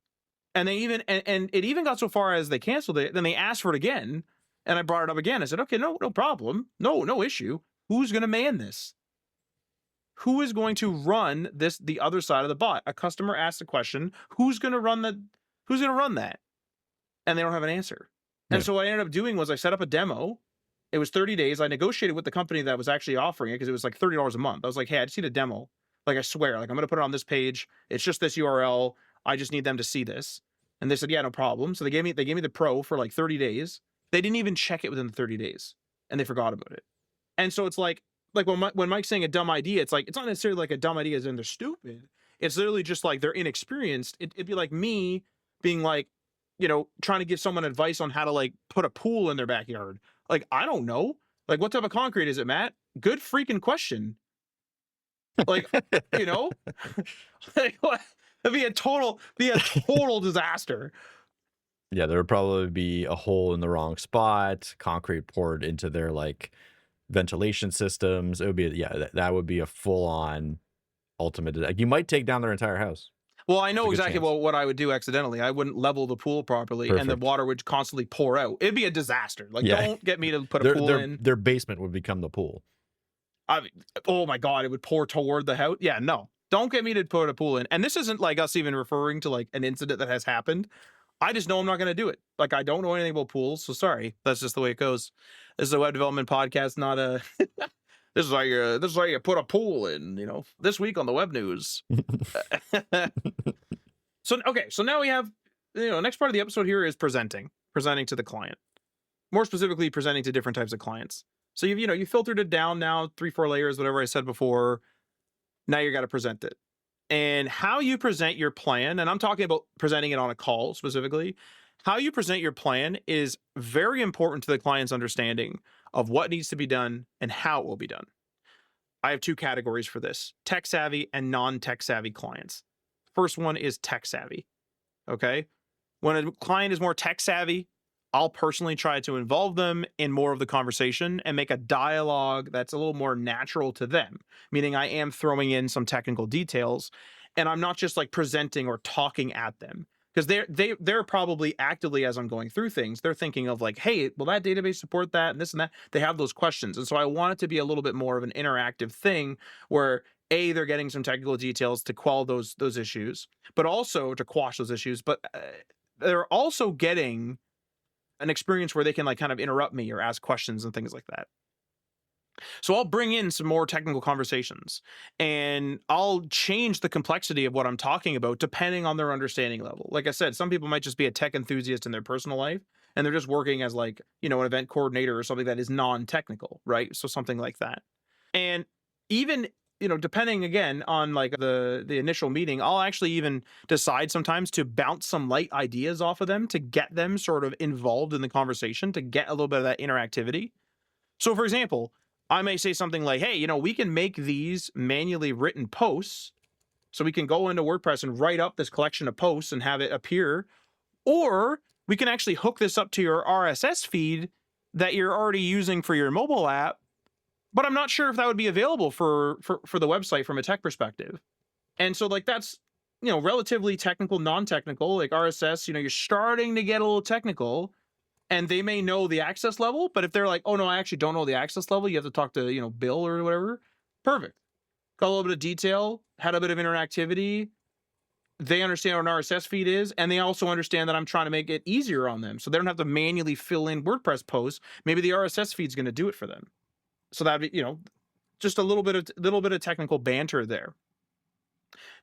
And they even, and it even got so far as they canceled it. Then they asked for it again. And I brought it up again. I said, okay, no problem. No issue. Who's going to man this? who is going to run the other side of the bot? A customer asks a question, who's going to run that? Who's going to run that? And they don't have an answer. And Yeah. so what I ended up doing was I set up a demo. It was 30 days. I negotiated with the company that was actually offering it because it was like $30 a month. I was like, hey, I just need a demo. Like, I swear, like, I'm going to put it on this page. It's just this URL. I just need them to see this. And they said, yeah, no problem. So they gave me the pro for like 30 days. They didn't even check it within the 30 days and they forgot about it. And so it's like when Mike's saying a dumb idea, it's like, it's not necessarily like a dumb idea as in they're stupid. It's literally just like they're inexperienced. It'd be like me being like, trying to give someone advice on how to like put a pool in their backyard. Like, I don't know. Like, what type of concrete is it, Matt? Good freaking question. Like, you know, like, it'd be a total disaster. Yeah, there would probably be a hole in the wrong spot, concrete poured into their like ventilation systems. It would be, yeah, that would be a full on ultimate. Like, you might take down their entire house. Well, I It's a know good exactly chance. what I would do accidentally. I wouldn't level the pool properly, and the Perfect. water would constantly pour out. It'd be a disaster. Like, Yeah. don't get me to put a Their pool their in. their basement would become the pool. I mean, oh my god, it would pour toward the house. Yeah, no, don't get me to put a pool in. And this isn't like us even referring to like an incident that has happened. I just know I'm not going to do it. Like, I don't know anything about pools, so sorry. That's just the way it goes. This is a web development podcast, not a. This is how you put a pool in. This week on the web news. So okay, so now we have, next part of the episode here is presenting to the client. More specifically, presenting to different types of clients. So you filtered it down now, 3-4 layers, whatever I said before. Now you got to present it. And how you present your plan, and I'm talking about presenting it on a call specifically, how you present your plan is very important to the client's understanding of what needs to be done and how it will be done. I have 2 categories for this: tech savvy and non-tech savvy clients. First one is tech savvy. Okay. When a client is more tech savvy, I'll personally try to involve them in more of the conversation and make a dialogue that's a little more natural to them, meaning I am throwing in some technical details and I'm not just like presenting or talking at them. Because they're probably actively, as I'm going through things, they're thinking of like, hey, will that database support that and this and that? They have those questions. And so I want it to be a little bit more of an interactive thing where they're getting some technical details to quell those issues, but also to quash those issues. But they're also getting an experience where they can like kind of interrupt me or ask questions and things like that. So I'll bring in some more technical conversations and I'll change the complexity of what I'm talking about depending on their understanding level. Like I said, some people might just be a tech enthusiast in their personal life and they're just working as like, an event coordinator or something that is non-technical, right? So something like that. And even depending again on like the initial meeting, I'll actually even decide sometimes to bounce some light ideas off of them to get them sort of involved in the conversation, to get a little bit of that interactivity. So for example, I may say something like, hey, we can make these manually written posts. So we can go into WordPress and write up this collection of posts and have it appear. Or we can actually hook this up to your RSS feed that you're already using for your mobile app. But I'm not sure if that would be available for the website from a tech perspective. And so like that's, relatively technical, non-technical, like RSS, you're starting to get a little technical. And they may know the access level, but if they're like, oh no, I actually don't know the access level, you have to talk to, Bill or whatever. Perfect. Got a little bit of detail, had a bit of interactivity. They understand what an RSS feed is, and they also understand that I'm trying to make it easier on them. So they don't have to manually fill in WordPress posts. Maybe the RSS feed's going to do it for them. So that'd be, just a little bit of technical banter there.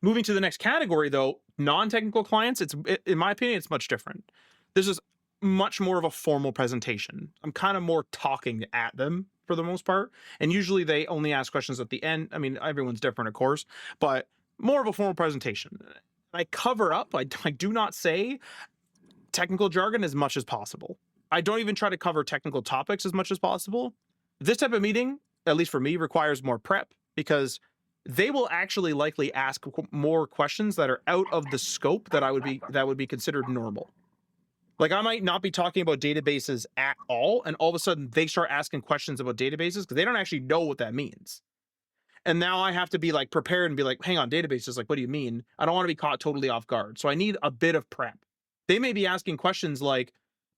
Moving to the next category though, non-technical clients, in my opinion, it's much different. This is much more of a formal presentation. I'm kind of more talking at them for the most part. And usually they only ask questions at the end. I mean, everyone's different, of course, but more of a formal presentation. I cover up, I do not say technical jargon as much as possible. I don't even try to cover technical topics as much as possible. This type of meeting, at least for me, requires more prep because they will actually likely ask more questions that are out of the scope that would be considered normal. Like I might not be talking about databases at all, and all of a sudden they start asking questions about databases because they don't actually know what that means. And now I have to be like prepared and be like, hang on, databases, like, what do you mean? I don't want to be caught totally off guard. So I need a bit of prep. They may be asking questions like,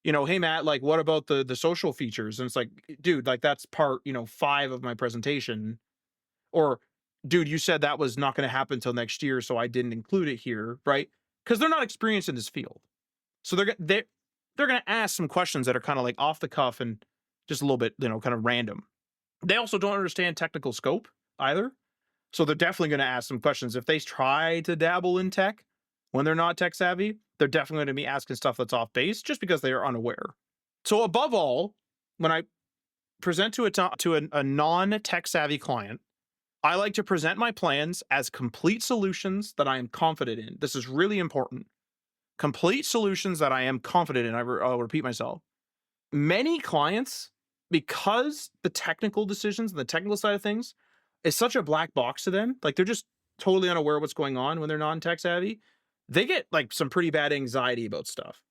hey Matt, like what about the social features? And it's like, dude, like that's part, 5 of my presentation. Or dude, you said that was not going to happen until next year, so I didn't include it here, right? Because they're not experienced in this field, so they're going to ask some questions that are kind of like off the cuff and just a little bit, kind of random. They also don't understand technical scope either, so they're definitely going to ask some questions. If they try to dabble in tech when they're not tech savvy, they're definitely going to be asking stuff that's off base just because they are unaware. So above all, when I present to a non tech savvy client, I like to present my plans as complete solutions that I am confident in. This is really important. Complete solutions that I am confident in. I'll repeat myself. Many clients, because the technical decisions and the technical side of things is such a black box to them, like they're just totally unaware of what's going on when they're non-tech savvy. They get like some pretty bad anxiety about stuff.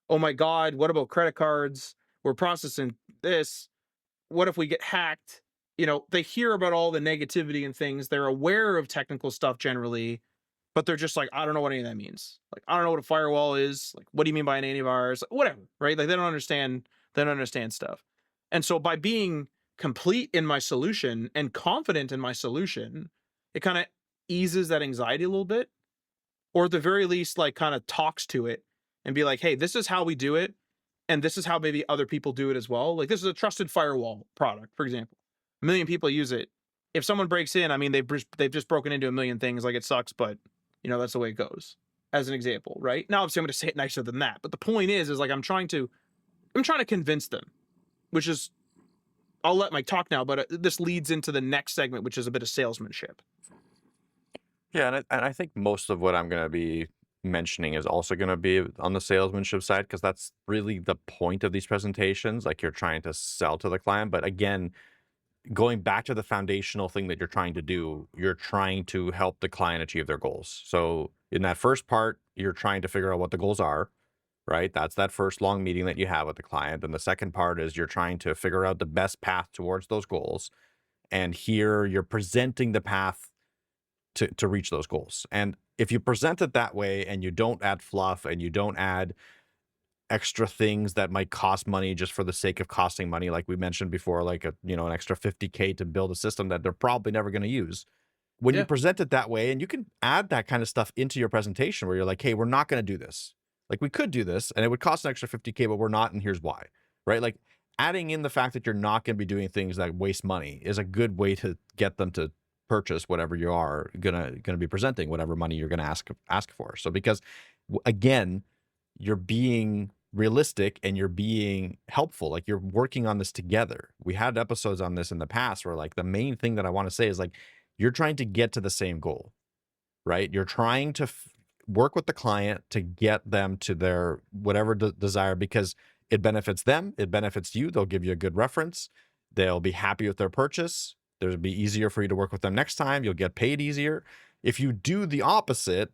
Oh my God, what about credit cards? We're processing this. What if we get hacked? They hear about all the negativity and things. They're aware of technical stuff generally, but they're just like, I don't know what any of that means. Like, I don't know what a firewall is. Like, what do you mean by an antivirus? Like, whatever, right? Like, they don't understand. They don't understand stuff. And so, by being complete in my solution and confident in my solution, it kind of eases that anxiety a little bit, or at the very least, like, kind of talks to it and be like, hey, this is how we do it, and this is how maybe other people do it as well. Like, this is a trusted firewall product, for example. A million people use it. If someone breaks in, I mean, they've just broken into a million things. Like, it sucks, but that's the way it goes. As an example, right? Now, obviously, I'm going to say it nicer than that, but the point is like I'm trying to convince them, which is, I'll let Mike talk now, but this leads into the next segment, which is a bit of salesmanship. Yeah, and I think most of what I'm going to be mentioning is also going to be on the salesmanship side, because that's really the point of these presentations. Like, you're trying to sell to the client, but again, going back to the foundational thing that you're trying to do, you're trying to help the client achieve their goals. So in that first part, you're trying to figure out what the goals are, right? That's that first long meeting that you have with the client. And the second part is you're trying to figure out the best path towards those goals. And here you're presenting the path to reach those goals. And if you present it that way and you don't add fluff and you don't add extra things that might cost money just for the sake of costing money, like we mentioned before, like an extra 50K to build a system that they're probably never going to use. When you Yeah. present it that way, and you can add that kind of stuff into your presentation where you're like, hey, we're not going to do this. Like, we could do this and it would cost an extra 50K, but we're not, and here's why. Right? Like, adding in the fact that you're not going to be doing things that waste money is a good way to get them to purchase whatever you are gonna be presenting, whatever money you're gonna ask for. So because again, you're being realistic and you're being helpful. Like, you're working on this together. We had episodes on this in the past where, like, the main thing that I want to say is, like, you're trying to get to the same goal, right? You're trying to work with the client to get them to their whatever desire, because it benefits them, it benefits you. They'll give you a good reference. They'll be happy with their purchase. It'll be easier for you to work with them next time. You'll get paid easier. If you do the opposite,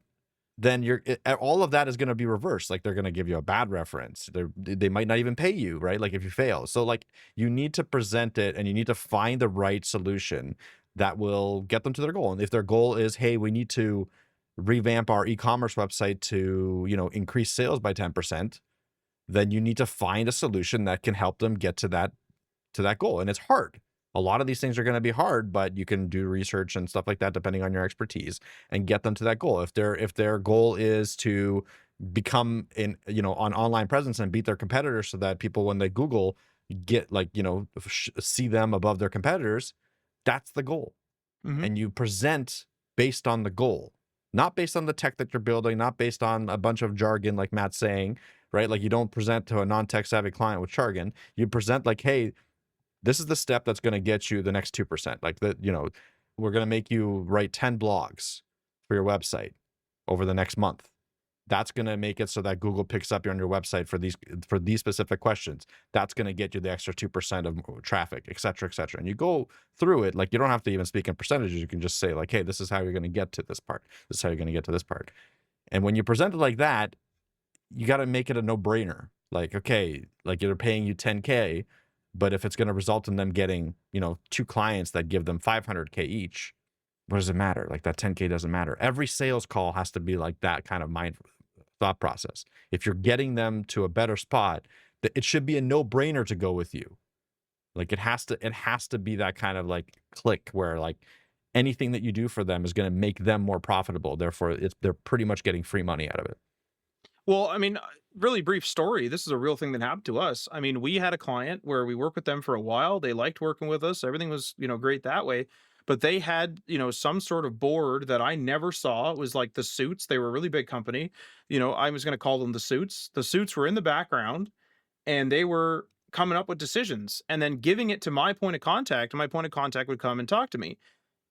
then all of that is going to be reversed. Like, they're going to give you a bad reference. They might not even pay you, right? Like, if you fail. So, like, you need to present it and you need to find the right solution that will get them to their goal. And if their goal is, hey, we need to revamp our e-commerce website to, increase sales by 10%, then you need to find a solution that can help them get to that goal. And it's hard. A lot of these things are going to be hard, but you can do research and stuff like that depending on your expertise and get them to that goal. If their goal is to become on online presence and beat their competitors, so that people, when they Google, get see them above their competitors, that's the goal. Mm-hmm. And you present based on the goal, not based on the tech that you're building, not based on a bunch of jargon like Matt's saying, right? Like, you don't present to a non-tech savvy client with jargon. You present like, hey, this is the step that's going to get you the next 2%. Like, we're going to make you write 10 blogs for your website over the next month. That's going to make it so that Google picks up on your website for these specific questions. That's going to get you the extra 2% of traffic, et cetera, et cetera. And you go through it. Like, you don't have to even speak in percentages. You can just say, like, hey, this is how you're going to get to this part. This is how you're going to get to this part. And when you present it like that, you got to make it a no-brainer. Like, okay, like, they're paying you 10K, but if it's going to result in them getting, 2 clients that give them 500K each, what does it matter? Like, that 10K doesn't matter. Every sales call has to be like that kind of thought process. If you're getting them to a better spot, it should be a no-brainer to go with you. Like, it has to be that kind of like click where, like, anything that you do for them is going to make them more profitable. Therefore, they're pretty much getting free money out of it. Well, I mean, really brief story. This is a real thing that happened to us. I mean, we had a client where we worked with them for a while. They liked working with us. Everything was, great that way. But they had, some sort of board that I never saw. It was like the suits. They were a really big company. I was going to call them the suits. The suits were in the background and they were coming up with decisions and then giving it to my point of contact. And my point of contact would come and talk to me.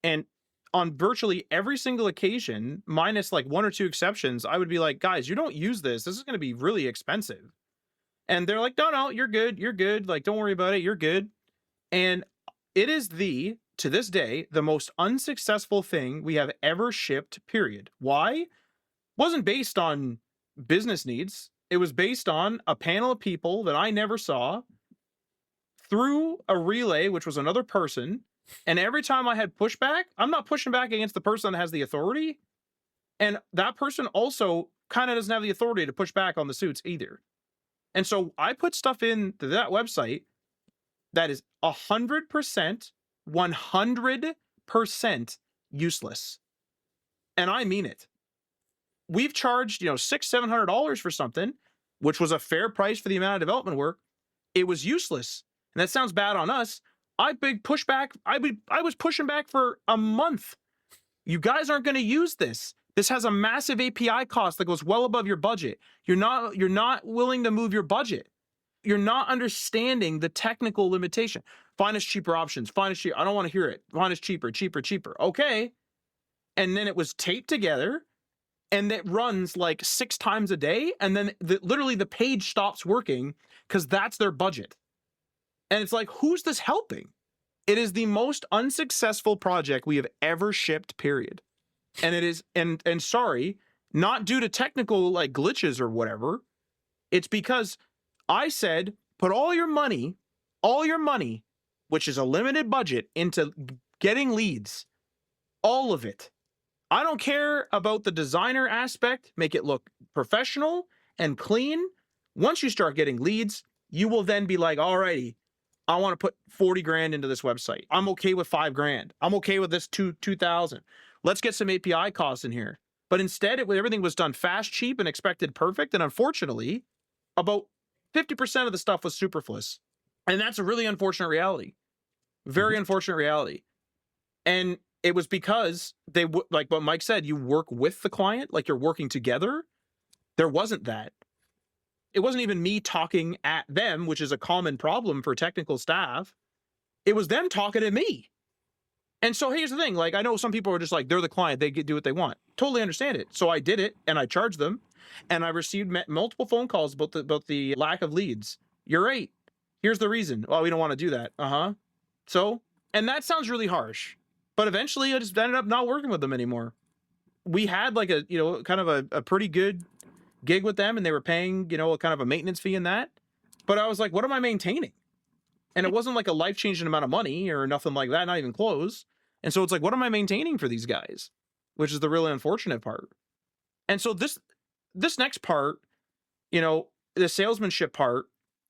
And on virtually every single occasion, minus like one or two exceptions, I would be like, guys, you don't use this. This is going to be really expensive. And they're like, no, no, you're good. You're good. Like, don't worry about it. You're good. And it is to this day, the most unsuccessful thing we have ever shipped, period. Why? Wasn't based on business needs. It was based on a panel of people that I never saw through a relay, which was another person. And every time I had pushback, I'm not pushing back against the person that has the authority. And that person also kind of doesn't have the authority to push back on the suits either. And so I put stuff into that website that is 100%, 100% useless. And I mean it. We've charged, $600-700 for something, which was a fair price for the amount of development work. It was useless. And that sounds bad on us. I was pushing back for a month. You guys aren't going to use this. This has a massive API cost that goes well above your budget. You're not willing to move your budget. You're not understanding the technical limitation. Find us cheaper options. Find us cheaper. I don't want to hear it. Find us cheaper, cheaper, cheaper. Okay. And then it was taped together and it runs like 6 times a day. And then literally the page stops working because that's their budget. And it's like, who's this helping? It is the most unsuccessful project we have ever shipped, period. And it is, and sorry, not due to technical like glitches or whatever. It's because I said, put all your money, which is a limited budget, into getting leads. All of it. I don't care about the designer aspect. Make it look professional and clean. Once you start getting leads, you will then be like, alrighty, I want to put 40 grand into this website. I'm okay with 5 grand. I'm okay with this 2,000. Let's get some API costs in here. But instead, everything was done fast, cheap, and expected perfect. And unfortunately, about 50% of the stuff was superfluous. And that's a really unfortunate reality. Very unfortunate reality. And it was because like what Mike said, you work with the client, like you're working together. There wasn't that. It wasn't even me talking at them, which is a common problem for technical staff. It was them talking to me. And so here's the thing. Like, I know some people are just like, they're the client. They do what they want. Totally understand it. So I did it and I charged them and I received multiple phone calls about the lack of leads. You're right. Here's the reason. Well, we don't want to do that. So, and that sounds really harsh, but eventually I just ended up not working with them anymore. We had like a, kind of a pretty good gig with them and they were paying, kind of a maintenance fee in that. But I was like, what am I maintaining? And it wasn't like a life-changing amount of money or nothing like that, not even close. And so it's like, what am I maintaining for these guys? Which is the really unfortunate part. And so this next part, the salesmanship part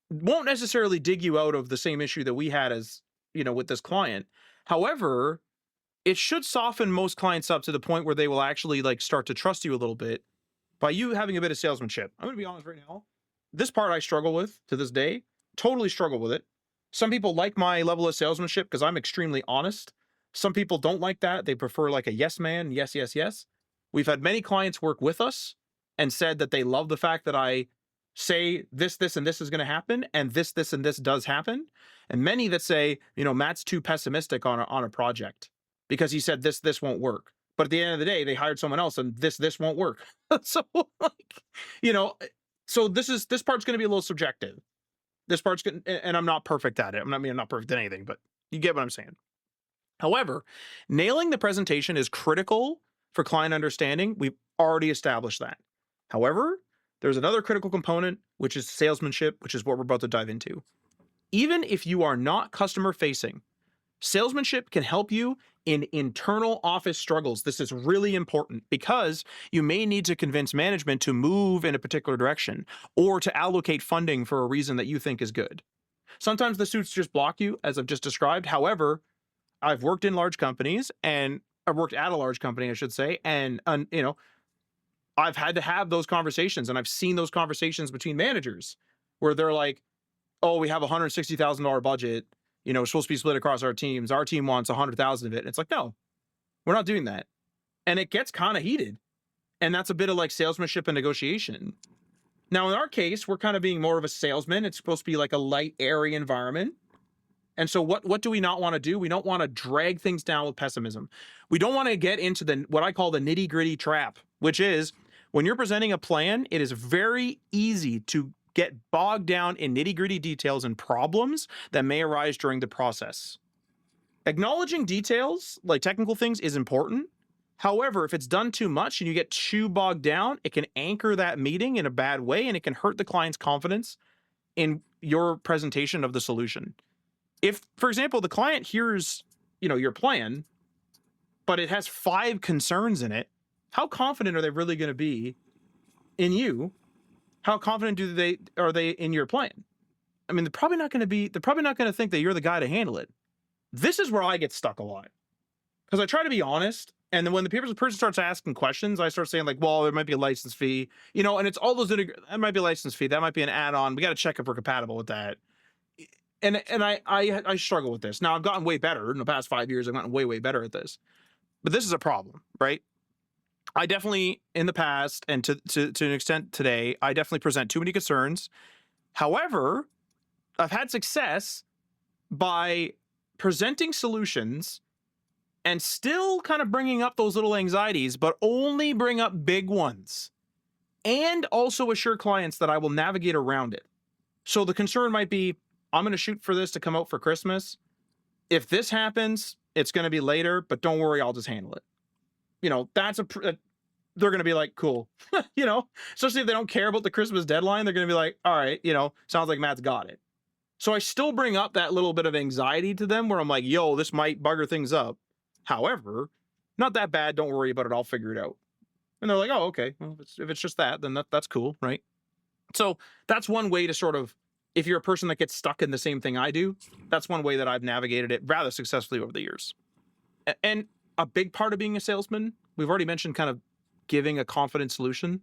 won't necessarily dig you out of the same issue that we had as, with this client. However, it should soften most clients up to the point where they will actually like start to trust you a little bit by you having a bit of salesmanship. I'm going to be honest right now. This part I struggle with to this day, totally struggle with it. Some people like my level of salesmanship because I'm extremely honest. Some people don't like that. They prefer like a yes man, yes, yes, yes. We've had many clients work with us and said that they love the fact that I say this, and this is going to happen, and this, and this does happen. And many that say, Matt's too pessimistic on a project because he said this won't work. But at the end of the day, they hired someone else and this won't work. So like, so this part's going to be a little subjective. This part's good, and I'm not perfect at it. I'm not perfect at anything, but you get what I'm saying. However, nailing the presentation is critical for client understanding. We've already established that. However, there's another critical component, which is salesmanship, which is what we're about to dive into. Even if you are not customer facing, salesmanship can help you in internal office struggles. This is really important because you may need to convince management to move in a particular direction or to allocate funding for a reason that you think is good. Sometimes the suits just block you, as I've just described. However, I've worked in large companies, and I've worked at a large company, I should say, and I've had to have those conversations, and I've seen those conversations between managers where they're like, "Oh, we have a $160,000 budget. It's supposed to be split across our teams. Our team wants 100,000 of it." And it's like, no, we're not doing that. And it gets kind of heated, and that's a bit of like salesmanship and negotiation. Now, in our case, we're kind of being more of a salesman. It's supposed to be like a light, airy environment. And so what do we not want to do? We don't want to drag things down with pessimism. We don't want to get into the what I call the nitty-gritty trap, which is when you're presenting a plan, it is very easy to get bogged down in nitty-gritty details and problems that may arise during the process. Acknowledging details, like technical things, is important. However, if it's done too much and you get too bogged down, it can anchor that meeting in a bad way, and it can hurt the client's confidence in your presentation of the solution. If, for example, the client hears, your plan, but it has 5 concerns in it, how confident are they really going to be in you? How confident are they in your plan? I mean, they're probably not going to think that you're the guy to handle it. This is where I get stuck a lot, because I try to be honest. And then when the person starts asking questions, I start saying like, well, there might be a license fee, and it's all those, that might be a license fee. That might be an add-on. We got to check if we're compatible with that. And I struggle with this. Now, I've gotten way better in the past 5 years. I've gotten way better at this, but this is a problem, right? I definitely, in the past, and to an extent today, I definitely present too many concerns. However, I've had success by presenting solutions and still kind of bringing up those little anxieties, but only bring up big ones, and also assure clients that I will navigate around it. So the concern might be, I'm going to shoot for this to come out for Christmas. If this happens, it's going to be later, but don't worry, I'll just handle it. They're going to be like, cool. Especially if they don't care about the Christmas deadline, they're going to be like, all right, sounds like Matt's got it. So I still bring up that little bit of anxiety to them where I'm like, yo, this might bugger things up. However, not that bad. Don't worry about it. I'll figure it out. And they're like, oh, okay. Well, if it's just that, then that's cool, right? So that's one way to sort of, if you're a person that gets stuck in the same thing I do, that's one way that I've navigated it rather successfully over the years. And a big part of being a salesman, we've already mentioned kind of giving a confident solution,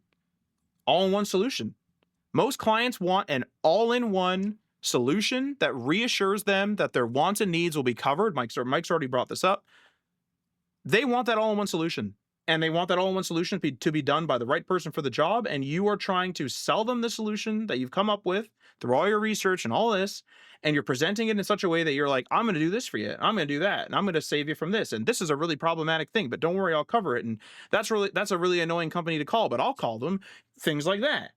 all-in-one solution. Most clients want an all-in-one solution that reassures them that their wants and needs will be covered. Mike's already brought this up. They want that all-in-one solution. And they want that all-in-one solution to be done by the right person for the job. And you are trying to sell them the solution that you've come up with through all your research and all this. And you're presenting it in such a way that you're like, I'm going to do this for you. I'm going to do that. And I'm going to save you from this. And this is a really problematic thing, but don't worry, I'll cover it. And that's a really annoying company to call, but I'll call them. Things like that,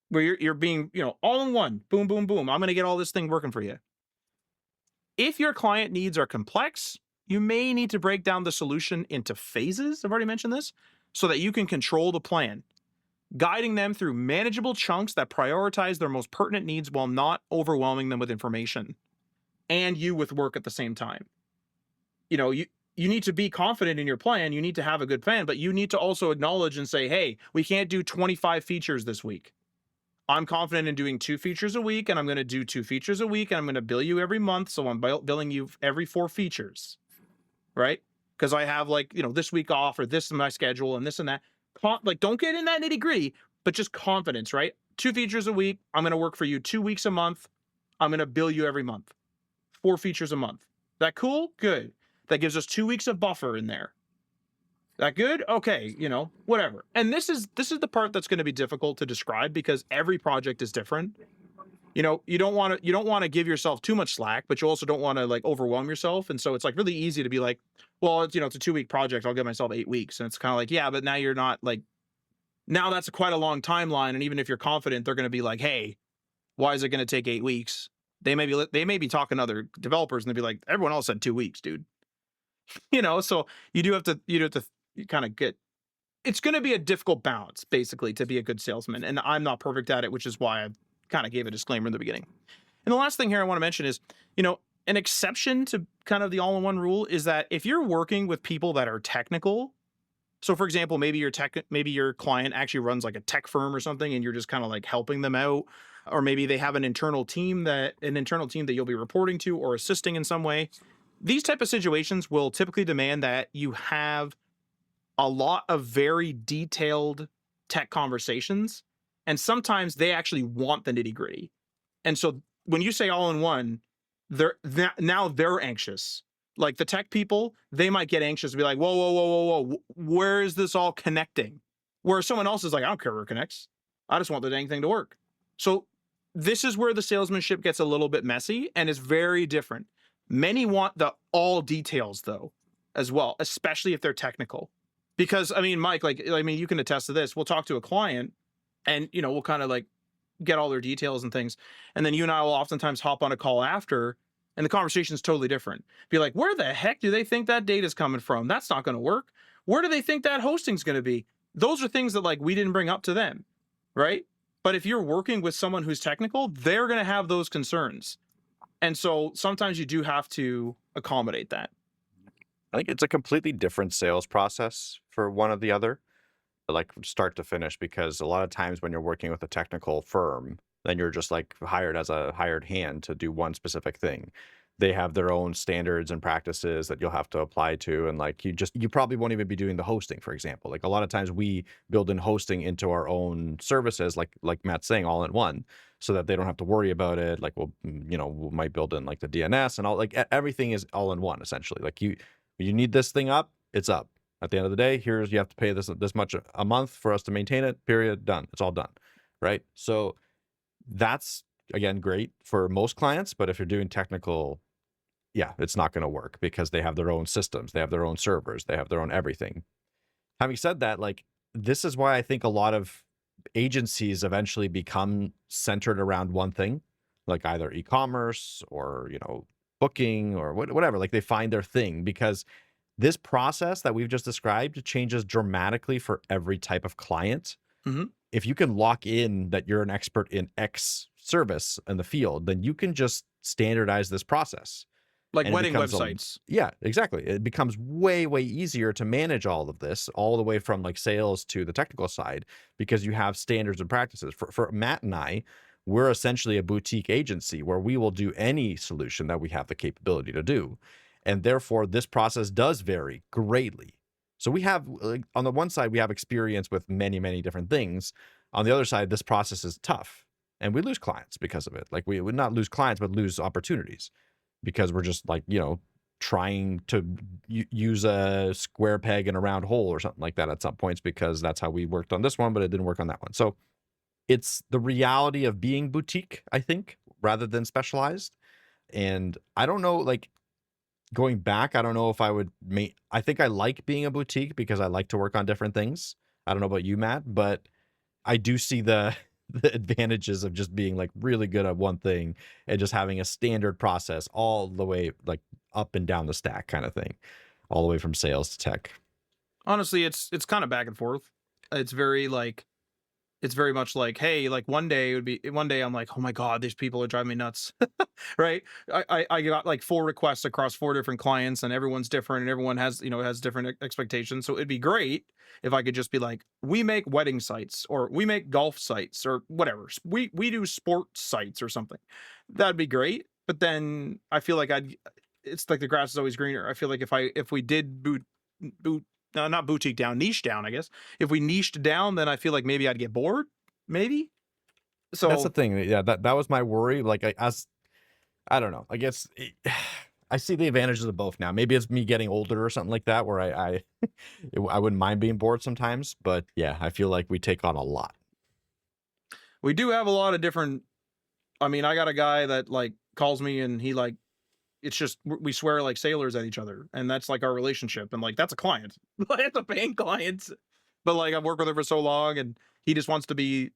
where you're being, all in one, boom, boom, boom. I'm going to get all this thing working for you. If your client needs are complex, you may need to break down the solution into phases. I've already mentioned this, so that you can control the plan, guiding them through manageable chunks that prioritize their most pertinent needs while not overwhelming them with information and you with work at the same time. You need to be confident in your plan. You need to have a good plan, but you need to also acknowledge and say, hey, we can't do 25 features this week. I'm confident in doing 2 features a week, and I'm going to do 2 features a week, and I'm going to bill you every month. So I'm billing you every 4 features. Right? Because I have this week off, or this in my schedule, and this and that. Don't get in that nitty gritty, but just confidence, right? 2 features a week. I'm going to work for you 2 weeks a month. I'm going to bill you every month. 4 features a month. That cool? Good. That gives us 2 weeks of buffer in there. That good? Okay, whatever. And this is the part that's going to be difficult to describe because every project is different. You don't want to give yourself too much slack, but you also don't want to overwhelm yourself. And so it's really easy to be like, well, it's a 2-week project. I'll give myself 8 weeks. And it's kind of like, yeah, but now you're not now that's quite a long timeline. And even if you're confident, they're going to be like, hey, why is it going to take 8 weeks? They may be talking to other developers and they'll be like, everyone else said 2 weeks, dude. So you do have to kind of get, it's going to be a difficult balance basically to be a good salesman. And I'm not perfect at it, which is why I kind of gave a disclaimer in the beginning. And the last thing here I want to mention is, an exception to kind of the all-in-one rule is that if you're working with people that are technical, so for example, maybe your client actually runs a tech firm or something, and you're just kind of helping them out, or maybe they have an internal team that you'll be reporting to or assisting in some way. these type of situations will typically demand that you have a lot of very detailed tech conversations, and sometimes they actually want the nitty gritty. And so when you say all in one, now they're anxious. Like the tech people, they might get anxious and be like, whoa, whoa, whoa, whoa, whoa, where is this all connecting? Where someone else is like, I don't care where it connects. I just want the dang thing to work. So this is where the salesmanship gets a little bit messy and is very different. Many want the all details though, as well, especially if they're technical. Because I mean, Mike, like I mean, you can attest to this. We'll talk to a client and we'll kind of like get all their details and things. And then you and I will oftentimes hop on a call after, and the conversation is totally different. Be like, where the heck do they think that data is coming from? That's not going to work. Where do they think that hosting's going to be? Those are things that like we didn't bring up to them, right? But if you're working with someone who's technical, they're going to have those concerns. And so sometimes you do have to accommodate that. I think it's a completely different sales process for one or the other, like from start to finish, because a lot of times when you're working with a technical firm, then you're just like hired as a hired hand to do one specific thing. They have their own standards and practices that you'll have to apply to. And like you probably won't even be doing the hosting, for example. Like a lot of times we build in hosting into our own services, like Matt's saying, all in one, so that they don't have to worry about it. Like we might build in like the DNS and all, like everything is all in one essentially. Like you need this thing up, it's up. At the end of the day, you have to pay this much a month for us to maintain it. Period. Done. It's all done, right? So that's again great for most clients, but if you're doing technical, yeah, it's not going to work because they have their own systems, they have their own servers, they have their own everything. Having said that, like this is why I think a lot of agencies eventually become centered around one thing, like either e-commerce or booking or whatever. Like they find their thing because this process that we've just described changes dramatically for every type of client. Mm-hmm. If you can lock in that you're an expert in X service in the field, then you can just standardize this process. Like And it wedding becomes websites. yeah, exactly. It becomes way, way easier to manage all of this, all the way from like sales to the technical side, because you have standards and practices. For Matt and I, we're essentially a boutique agency where we will do any solution that we have the capability to do. And therefore, this process does vary greatly. So we have, like, on the one side, we have experience with many, many different things. On the other side, this process is tough. And we lose clients because of it. Like we would not lose clients, but lose opportunities because we're just like, trying to use a square peg in a round hole or something like that at some points, because that's how we worked on this one, but it didn't work on that one. So it's the reality of being boutique, I think, rather than specialized. And I don't know, like going back, I don't know if I would I think I like being a boutique because I like to work on different things. I don't know about you, Matt, but I do see the the advantages of just being like really good at one thing and just having a standard process all the way like up and down the stack kind of thing, all the way from sales to tech. Honestly, it's kind of back and forth. It's very like it's very much like, hey, like one day I'm like, oh my god, these people are driving me nuts. Right? I got like 4 requests across 4 different clients, and everyone's different, and everyone has different expectations. So it'd be great if I could just be like, we make wedding sites, or we make golf sites, or whatever. We do sports sites or something. That'd be great. But then I feel like it's like the grass is always greener. I feel like if we did boot not boutique down, niche down, I guess. If we niched down, then I feel like maybe I'd get bored. Maybe. That's the So thing. Yeah, that was my worry. Like I don't know. I guess I see the advantages of both now. Maybe it's me getting older or something like that, where I wouldn't mind being bored sometimes. But yeah, I feel like we take on a lot. we do have a lot of different. I mean, I got a guy that like calls me and he like it's just we swear like sailors at each other, and that's like our relationship, and like that's a client. That's a paying client. But like I've worked with him for so long, and he just wants to be.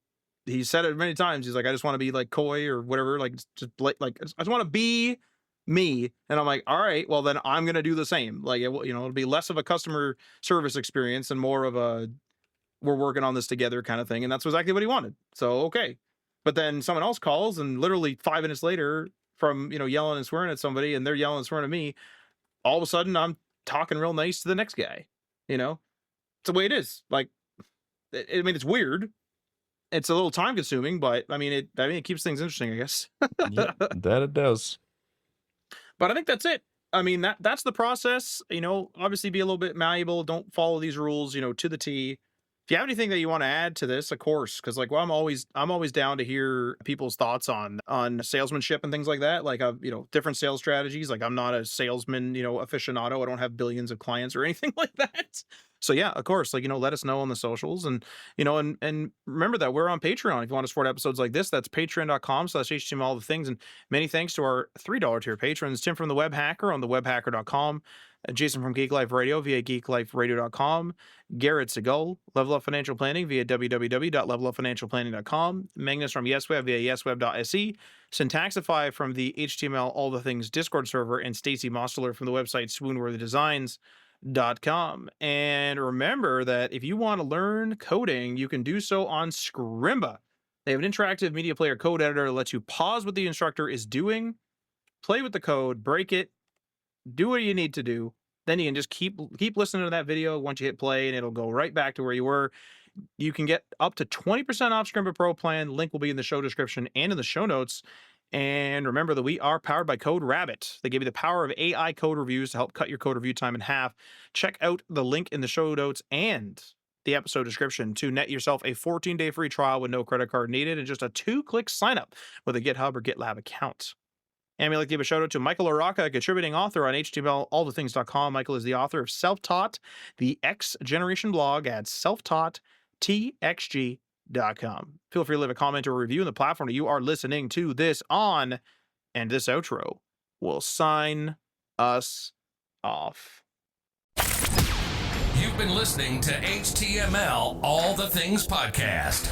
He said it many times. He's like, I just want to be like coy or whatever. Like just like I just want to be me. And I'm like, all right, well then I'm gonna do the same. Like it'll be less of a customer service experience and more of a we're working on this together kind of thing. And that's exactly what he wanted. So okay. But then someone else calls, and literally 5 minutes later, from yelling and swearing at somebody, and they're yelling and swearing at me, all of a sudden I'm talking real nice to the next guy. It's the way it is. Like, I mean, it's weird. It's a little time consuming, but I mean, it keeps things interesting, I guess. Yeah, that it does. But I think that's it. I mean, that's the process. Obviously be a little bit malleable. Don't follow these rules, to the T. If you have anything that you want to add to this, of course, because like, well, I'm always down to hear people's thoughts on salesmanship and things like that. Like, different sales strategies. Like, I'm not a salesman, aficionado. I don't have billions of clients or anything like that. So yeah, of course, like, let us know on the socials, and and remember that we're on Patreon. If you want to support episodes like this, that's patreon.com/HTML all the things. And many thanks to our $3 tier patrons: Tim from the Web Hacker on thewebhacker.com, Jason from Geek Life Radio via geekliferadio.com, Garrett Segal, Level Up Financial Planning via www.levelupfinancialplanning.com, Magnus from YesWeb via yesweb.se, Syntaxify from the HTML All the Things Discord server, and Stacy Mosteler from the website swoonworthydesigns.com. And remember that if you want to learn coding, you can do so on Scrimba. They have an interactive media player code editor that lets you pause what the instructor is doing, play with the code, break it, do what you need to do. Then you can just keep listening to that video once you hit play, and it'll go right back to where you were. You can get up to 20% off Scrimba Pro plan. Link will be in the show description and in the show notes. And remember that we are powered by Code Rabbit. They give you the power of AI code reviews to help cut your code review time in half. Check out the link in the show notes and the episode description to net yourself a 14-day free trial with no credit card needed and just a 2-click sign up with a GitHub or GitLab account. And we'd like to give a shout out to Michael Araka, a contributing author on HTMLAllTheThings.com. Michael is the author of Self-Taught, the X Generation blog at selftaughttxg.com. Feel free to leave a comment or a review on the platform that you are listening to this on, and this outro will sign us off. You've been listening to HTML All the Things podcast.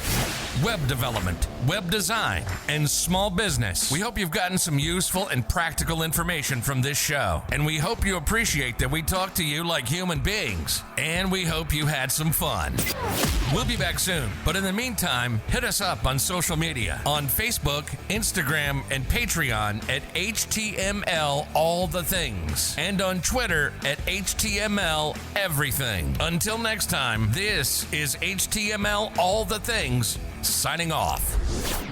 Web development, web design, and small business. We hope you've gotten some useful and practical information from this show. And we hope you appreciate that we talk to you like human beings. And we hope you had some fun. We'll be back soon. But in the meantime, hit us up on social media on Facebook, Instagram, and Patreon at HTML All the Things. And on Twitter at HTML Everything. Until next time, this is HTML All the Things, signing off.